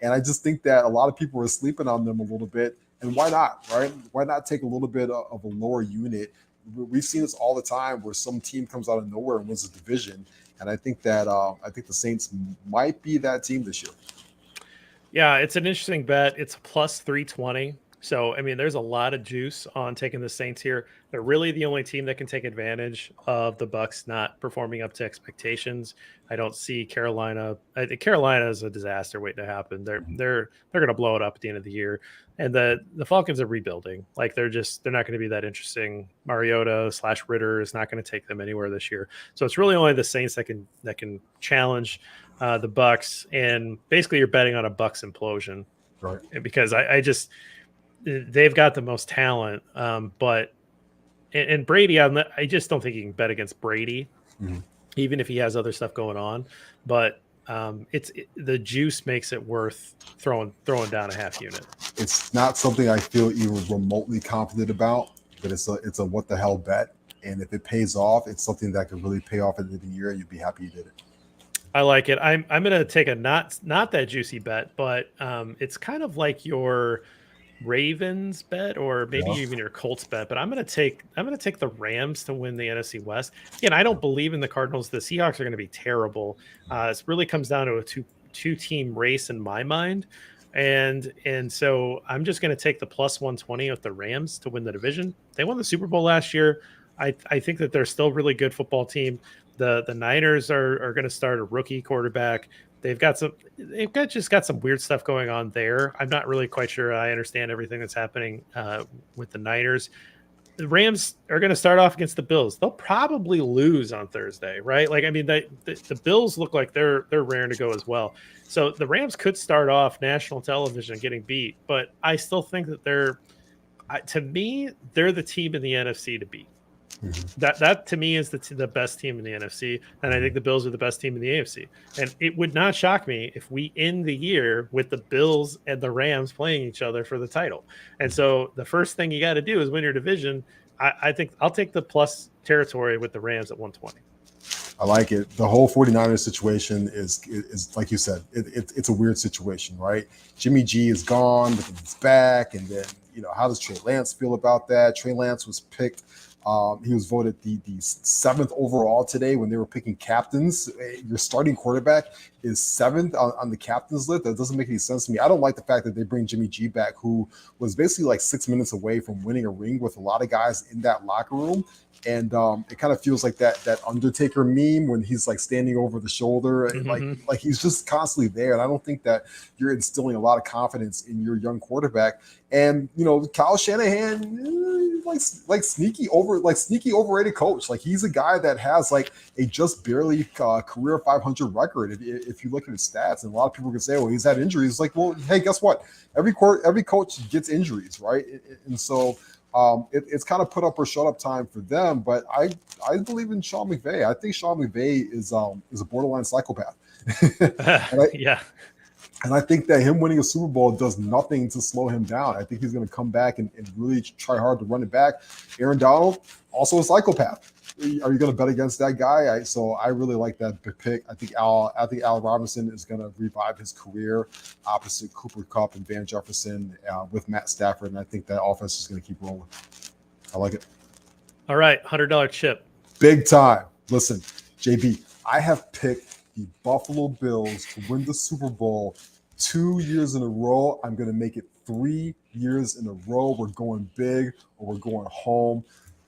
I just think that a lot of people are sleeping on them a little bit. And why not, right? Why not take a little bit of a lower unit? We've seen this all the time where some team comes out of nowhere and wins a division. And I think that the Saints might be that team this year. Yeah, it's an interesting bet. It's plus 320. So, I mean, there's a lot of juice on taking the Saints here. They're really the only team that can take advantage of the Bucs not performing up to expectations. I don't see Carolina. I think Carolina is a disaster waiting to happen. They're going to blow it up at the end of the year. And the Falcons are rebuilding. Like they're not going to be that interesting. Mariota / Ritter is not going to take them anywhere this year. So it's really only the Saints that can challenge the Bucs. And basically, you're betting on a Bucs implosion, right? Because I just. they've got the most talent. But and Brady, I just don't think you can bet against Brady, Mhm. even if he has other stuff going on. But the juice makes it worth throwing down a half unit. It's not something I feel even remotely confident about, but it's a what the hell bet. And if it pays off, it's something that could really pay off at the end of the year. You'd be happy you did it. I like it. I'm gonna take a not that juicy bet, but it's kind of like your Ravens bet or maybe Yeah. even your Colts bet, but I'm gonna take the Rams to win the NFC West. Again, I don't believe in the Cardinals. The Seahawks are gonna be terrible. It really comes down to a two team race in my mind. And so I'm just gonna take the plus 120 with the Rams to win the division. They won the Super Bowl last year. I think that they're still a really good football team. The Niners are gonna start a rookie quarterback. They've got some weird stuff going on there. I'm not really quite sure I understand everything that's happening with the Niners. The Rams are going to start off against the Bills. They'll probably lose on Thursday, right? Like, I mean, the Bills look like they're raring to go as well. So the Rams could start off national television getting beat, but I still think that to me, they're the team in the NFC to beat. Mhm. That to me is the best team in the NFC, and I think the Bills are the best team in the AFC. And it would not shock me if we end the year with the Bills and the Rams playing each other for the title. And so the first thing you got to do is win your division. I think I'll take the plus territory with the Rams at 120. I like it. The whole 49ers situation is like you said, it's a weird situation, right? Jimmy G is gone, but he's back. And then, how does Trey Lance feel about that? Trey Lance was picked. He was voted the seventh overall today when they were picking captains. Your starting quarterback is seventh on the captains list. That doesn't make any sense to me. I don't like the fact that they bring Jimmy G back, who was basically like 6 minutes away from winning a ring with a lot of guys in that locker room. And it kind of feels like that Undertaker meme when he's like standing over the shoulder, Mm-hmm. like he's just constantly there. And I don't think that you're instilling a lot of confidence in your young quarterback. And Kyle Shanahan, like sneaky overrated coach. Like he's a guy that has like a just barely career 500 record. If you look at his stats, and a lot of people can say, well, he's had injuries. It's like, well, hey, guess what? Every coach gets injuries, right? And so. It's kind of put up or shut up time for them, but I believe in Sean McVay. I think Sean McVay is a borderline psychopath, and I Yeah. and I think that him winning a Super Bowl does nothing to slow him down. I think he's going to come back and really try hard to run it back. Aaron Donald, also a psychopath. Are you going to bet against that guy? So I really like that pick. I think Al Robinson is going to revive his career opposite Cooper Kupp and Van Jefferson with Matt Stafford, and I think that offense is going to keep rolling. I like it. All right, $100 chip. Big time. Listen, JB, I have picked the Buffalo Bills to win the Super Bowl 2 years in a row. I'm going to make it 3 years in a row. We're going big or we're going home.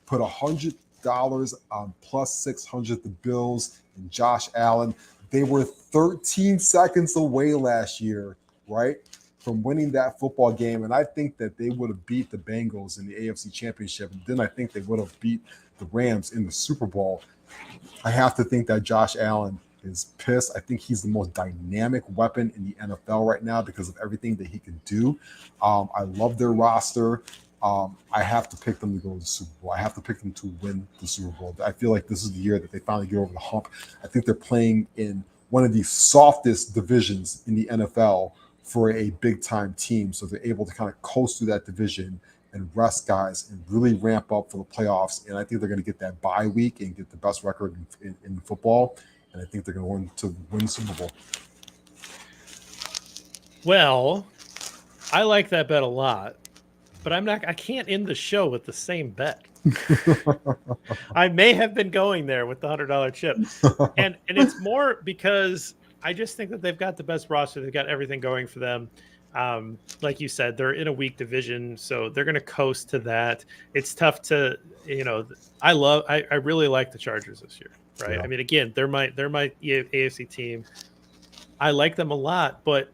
Put $100 on plus 600 the Bills and Josh Allen. They were 13 seconds away last year, right, from winning that football game. And I think that they would have beat the Bengals in the AFC Championship. And then I think they would have beat the Rams in the Super Bowl. I have to think that Josh Allen is pissed. I think he's the most dynamic weapon in the NFL right now because of everything that he can do. I love their roster. I have to pick them to go to the Super Bowl. I have to pick them to win the Super Bowl. I feel like this is the year that they finally get over the hump. I think they're playing in one of the softest divisions in the NFL for a big-time team. So they're able to kind of coast through that division and rest guys and really ramp up for the playoffs. And I think they're going to get that bye week and get the best record in football. And I think they're going to win the Super Bowl. Well, I like that bet a lot. But I can't end the show with the same bet. I may have been going there with the $100 chip. And it's more because I just think that they've got the best roster. They've got everything going for them. Like you said, they're in a weak division, so they're going to coast to that. It's tough to, I really like the Chargers this year, right? Yeah. I mean, again, they're my AFC team. I like them a lot, but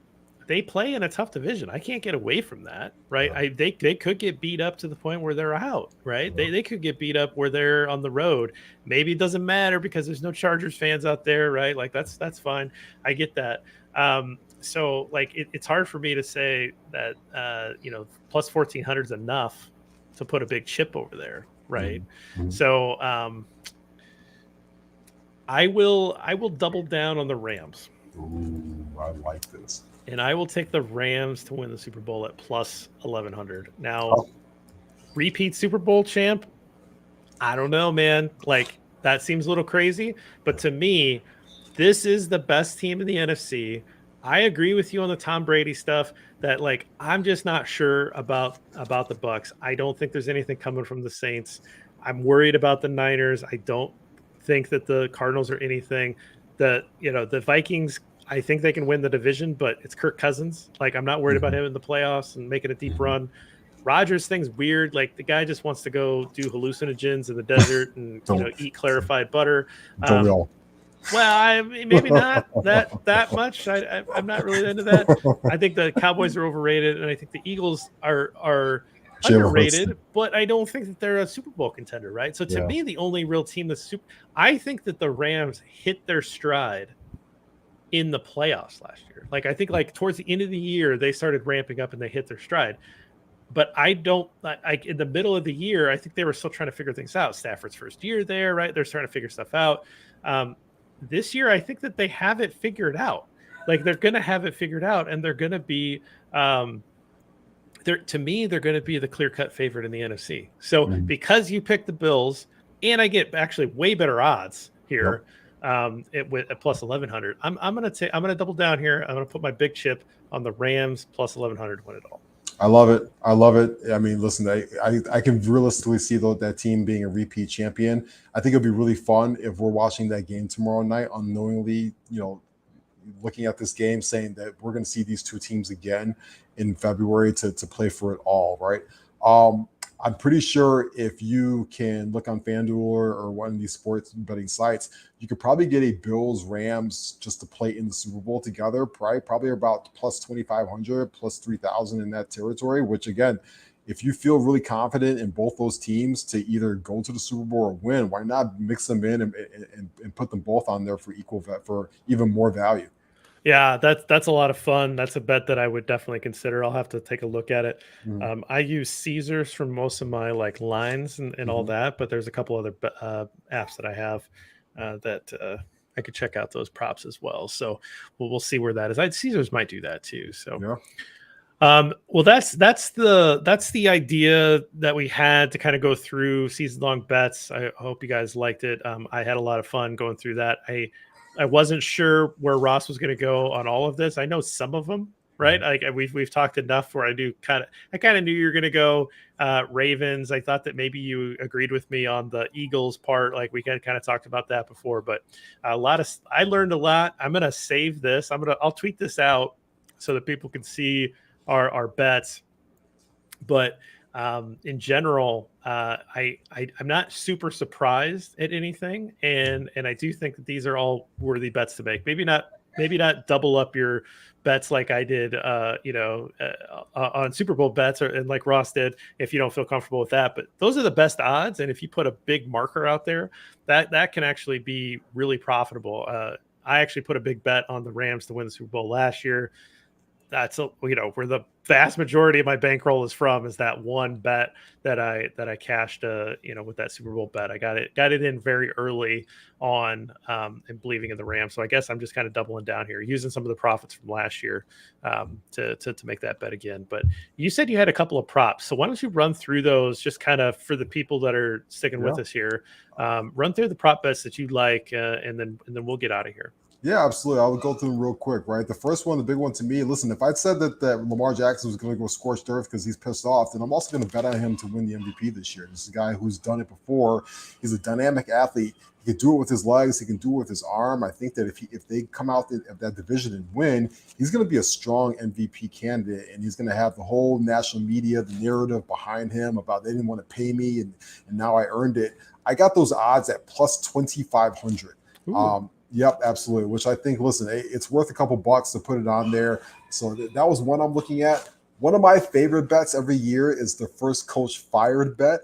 they play in a tough division. I can't get away from that, right? Yeah. They could get beat up to the point where they're out, right? Yeah. They could get beat up where they're on the road. Maybe it doesn't matter because there's no Chargers fans out there, right? Like that's fine. I get that. so like it's hard for me to say that plus 1400 is enough to put a big chip over there, right? Mm-hmm. So I will double down on the Rams. Ooh, I like this. And I will take the Rams to win the Super Bowl at plus 1100. Now, Oh, repeat Super Bowl champ, I don't know, man. Like that seems a little crazy, but to me, this is the best team in the NFC. I agree with you on the Tom Brady stuff that like I'm just not sure about the Bucks. I don't think there's anything coming from the Saints. I'm worried about the Niners. I don't think that the Cardinals are anything. The Vikings, I think they can win the division, but it's Kirk Cousins. Like I'm not worried about mhm, him in the playoffs and making a deep mhm. run. Rogers thing's weird. Like the guy just wants to go do hallucinogens in the desert and Don't eat clarified butter. don't we Um, all? well, maybe not that much. I'm not really into that. I think the Cowboys are overrated, and I think the Eagles are Jalen Hurts. underrated. But I don't think that they're a Super Bowl contender, right? So to Yeah. me, the only real team that's super. I think that the Rams hit their stride in the playoffs last year. Like I think like towards the end of the year they started ramping up and they hit their stride. But I don't like in the middle of the year. I think they were still trying to figure things out. Stafford's first year there, right? They're trying to figure stuff out. This year, I think that they have it figured out. Like they're going to have it figured out, and they're going to be. To me, they're going to be the clear-cut favorite in the NFC. So Mhm. because you picked the Bills, and I get actually way better odds Yep. here, with at plus 1100. I'm gonna double down here. I'm gonna put my big chip on the Rams plus 1100 to win it all. I love it. I love it. I mean, listen, I can realistically see that team being a repeat champion. I think it'll be really fun if we're watching that game tomorrow night, unknowingly, looking at this game, saying that we're going to see these two teams again in February to play for it all, right? I'm pretty sure if you can look on FanDuel or one of these sports betting sites, you could probably get a Bills Rams just to play in the Super Bowl together, probably about plus 2,500, plus 3,000 in that territory, which again, if you feel really confident in both those teams to either go to the Super Bowl or win, why not mix them in and put them both on there for for even more value? Yeah, that's a lot of fun. That's a bet that I would definitely consider. I'll have to take a look at it. Mhm, I use Caesars for most of my like lines and all mhm. that, but there's a couple other apps that I have that I could check out those props as well. So we'll see where that is. Caesars might do that too. So Yeah. well, that's the idea that we had to kind of go through season long bets. I hope you guys liked it. I had a lot of fun going through that. I wasn't sure where Ross was going to go on all of this. I know some of them, right? Mhm. Like we've talked enough where I kind of knew you were going to go Ravens. I thought that maybe you agreed with me on the Eagles part. Like we kind of talked about that before, but I learned a lot. I'm going to save this. I'll tweet this out so that people can see our bets. But in general, I'm not super surprised at anything, and I do think that these are all worthy bets to make. Maybe not double up your bets like I did, on Super Bowl bets, and like Ross did. If you don't feel comfortable with that, but those are the best odds, and if you put a big marker out there, that can actually be really profitable. I actually put a big bet on the Rams to win the Super Bowl last year. That's where the vast majority of my bankroll is from, is that one bet that I cashed with that Super Bowl bet. I got it in very early on, and believing in the Rams. So I guess I'm just kind of doubling down here, using some of the profits from last year to make that bet again. But you said you had a couple of props, so why don't you run through those just kind of for the people that are sticking Yeah. with us here. Run through the prop bets that you like, and then we'll get out of here. Yeah, absolutely. I would go through them real quick, right? The first one, the big one to me, listen, if I'd said that Lamar Jackson was going to go scorched earth because he's pissed off, then I'm also going to bet on him to win the MVP this year. This is a guy who's done it before. He's a dynamic athlete. He can do it with his legs. He can do it with his arm. I think that if they come out of that division and win, he's going to be a strong MVP candidate, and he's going to have the whole national media, the narrative behind him about they didn't want to pay me, and now I earned it. I got those odds at plus 2,500. Ooh. Yep, absolutely. Which I think, listen, it's worth a couple bucks to put it on there. So that was one I'm looking at. One of my favorite bets every year is the first coach fired bet.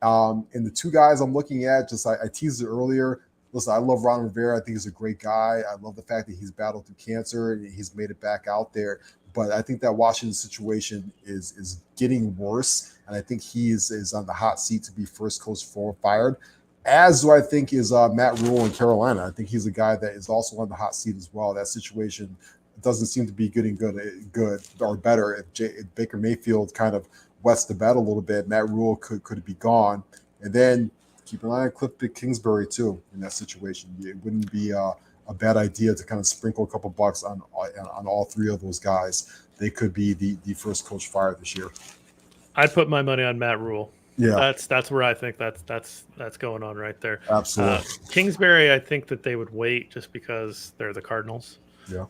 And the two guys I'm looking at, I teased it earlier. listen, I love Ron Rivera. I think he's a great guy. I love the fact that he's battled through cancer and he's made it back out there. But I think that Washington situation is getting worse, and I think he is on the hot seat to be first coach fired. As do I think is Matt Rule in Carolina. I think he's a guy that is also on the hot seat as well. That situation doesn't seem to be getting good or better. If Baker Mayfield kind of wets the bed a little bit, Matt Rule could be gone. And then keep an eye on Cliff Kingsbury too in that situation. It wouldn't be a bad idea to kind of sprinkle a couple bucks on all three of those guys. They could be the first coach fired this year. I'd put my money on Matt Rule. Yeah, that's where I think that's going on right there. Absolutely. Kingsbury, I think that they would wait just because they're the Cardinals. Yeah.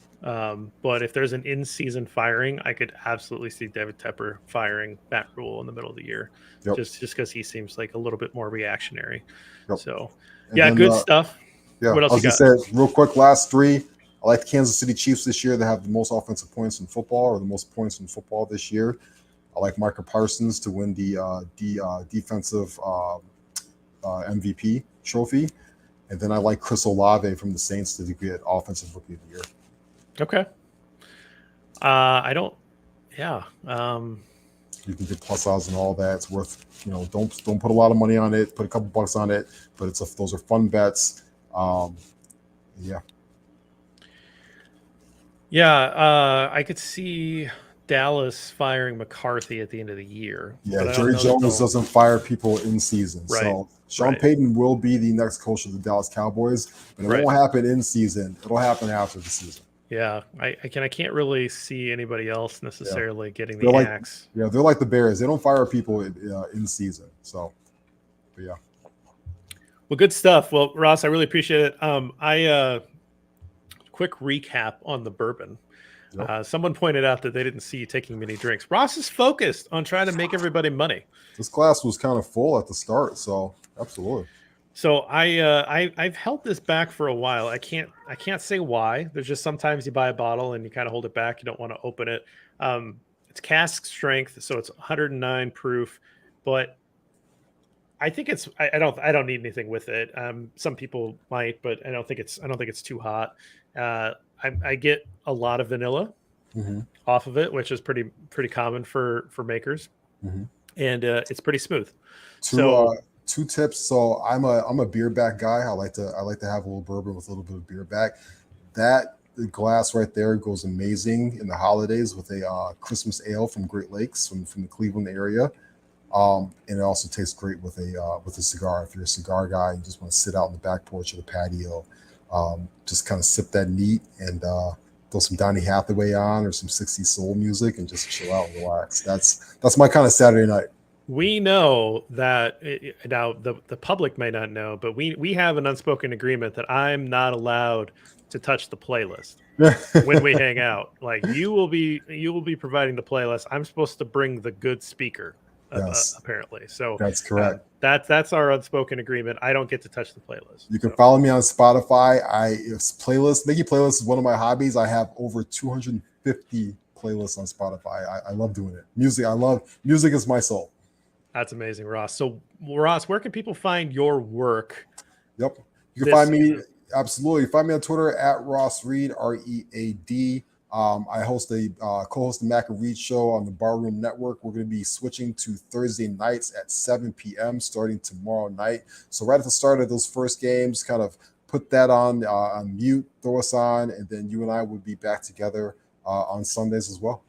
But if there's an in-season firing, I could absolutely see David Tepper firing Matt Rule in the middle of the year, just because he seems like a little bit more reactionary. Yep. So, And yeah, then, good stuff. Yeah, What else I was you going to say, real quick, last three. I like the Kansas City Chiefs this year. They have the most offensive points in football, or the most points in football this year. I like Micah Parsons to win the defensive MVP trophy. And then I like Chris Olave from the Saints to get offensive rookie of the year. Okay. I don't. Yeah. You can get plus odds and all that. It's worth, don't put a lot of money on it. Put a couple bucks on it, but those are fun bets. Yeah. Yeah. I could see Dallas firing McCarthy at the end of the year. Yeah, Jerry Jones doesn't fire people in season. Right. So Sean Payton will be the next coach of the Dallas Cowboys, but it won't happen in season. It'll happen after the season. Yeah, I can't really see anybody else necessarily getting the axe. Yeah, they're like the Bears. They don't fire people in season. So, but yeah. Well, good stuff. Well, Ross, I really appreciate it. Quick recap on the bourbon. Yep. Someone pointed out that they didn't see you taking many drinks. Ross is focused on trying to make everybody money. This glass was kind of full at the start, so absolutely. So I've held this back for a while. I can't say why. There's just sometimes you buy a bottle and you kind of hold it back. You don't want to open it. It's cask strength, so it's 109 proof. But I think I don't need anything with it. Some people might, but I don't think it's too hot. I get a lot of vanilla off of it, which is pretty common for makers, and it's pretty smooth. Two tips. So I'm a beer back guy. I like to have a little bourbon with a little bit of beer back. That glass right there goes amazing in the holidays with a Christmas ale from Great Lakes from the Cleveland area. And it also tastes great with a cigar. If you're a cigar guy, you just want to sit out on the back porch of the patio, just kind of sip that neat and throw some Donny Hathaway on or some 60s soul music and just chill out and relax. That's my kind of Saturday night. We know that now the public may not know, but we have an unspoken agreement that I'm not allowed to touch the playlist when we hang out. Like you will be providing the playlist. I'm supposed to bring the good speaker, apparently. So that's correct. That's our unspoken agreement. I don't get to touch the playlist. You can follow me on Spotify. Making playlists is one of my hobbies. I have over 250 playlists on Spotify. I love doing it. Music is my soul. That's amazing, Ross. So, Ross, where can people find your work? Yep. You can find me, absolutely. Find me on Twitter at Ross Read, READ. I co-host the Mac and Read show on the Barroom Network. We're going to be switching to Thursday nights at 7 p.m. starting tomorrow night. So right at the start of those first games, kind of put that on mute, throw us on, and then you and I will be back together on Sundays as well.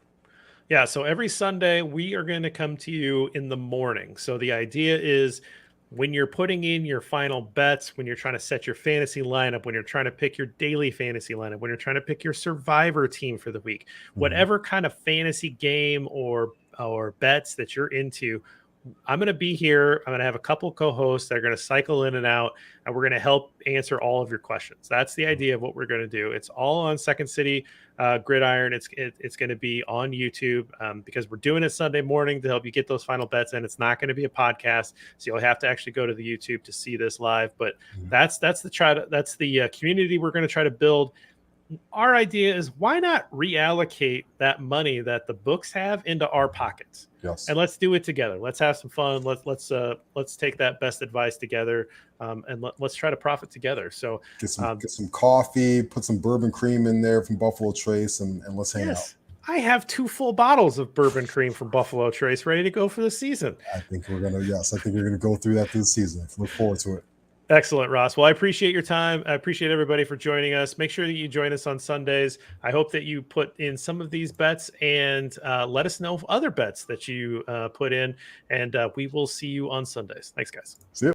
Yeah, so every Sunday we are going to come to you in the morning. So the idea is when you're putting in your final bets, when you're trying to set your fantasy lineup, when you're trying to pick your daily fantasy lineup, when you're trying to pick your survivor team for the week, whatever kind of fantasy game or bets that you're into, I'm going to be here. I'm going to have a couple co-hosts that are going to cycle in and out, and we're going to help answer all of your questions. That's the idea of what we're going to do. It's all on Second City Gridiron. It's going to be on YouTube because we're doing it Sunday morning to help you get those final bets in. It's not going to be a podcast, so you'll have to actually go to the YouTube to see this live. But that's the community we're going to try to build. our idea is, why not reallocate that money that the books have into our pockets? Yes. And let's do it together. Let's have some fun. Let's take that best advice together, and let's try to profit together. So Get some coffee, put some bourbon cream in there from Buffalo Trace, and let's hang out. yes, I have 2 full bottles of bourbon cream from Buffalo Trace ready to go for the season. I think we're gonna go through that this season. Look forward to it. Excellent, Ross. Well, I appreciate your time. I appreciate everybody for joining us. Make sure that you join us on Sundays. I hope that you put in some of these bets, and let us know other bets that you put in. And we will see you on Sundays. Thanks, guys. See you.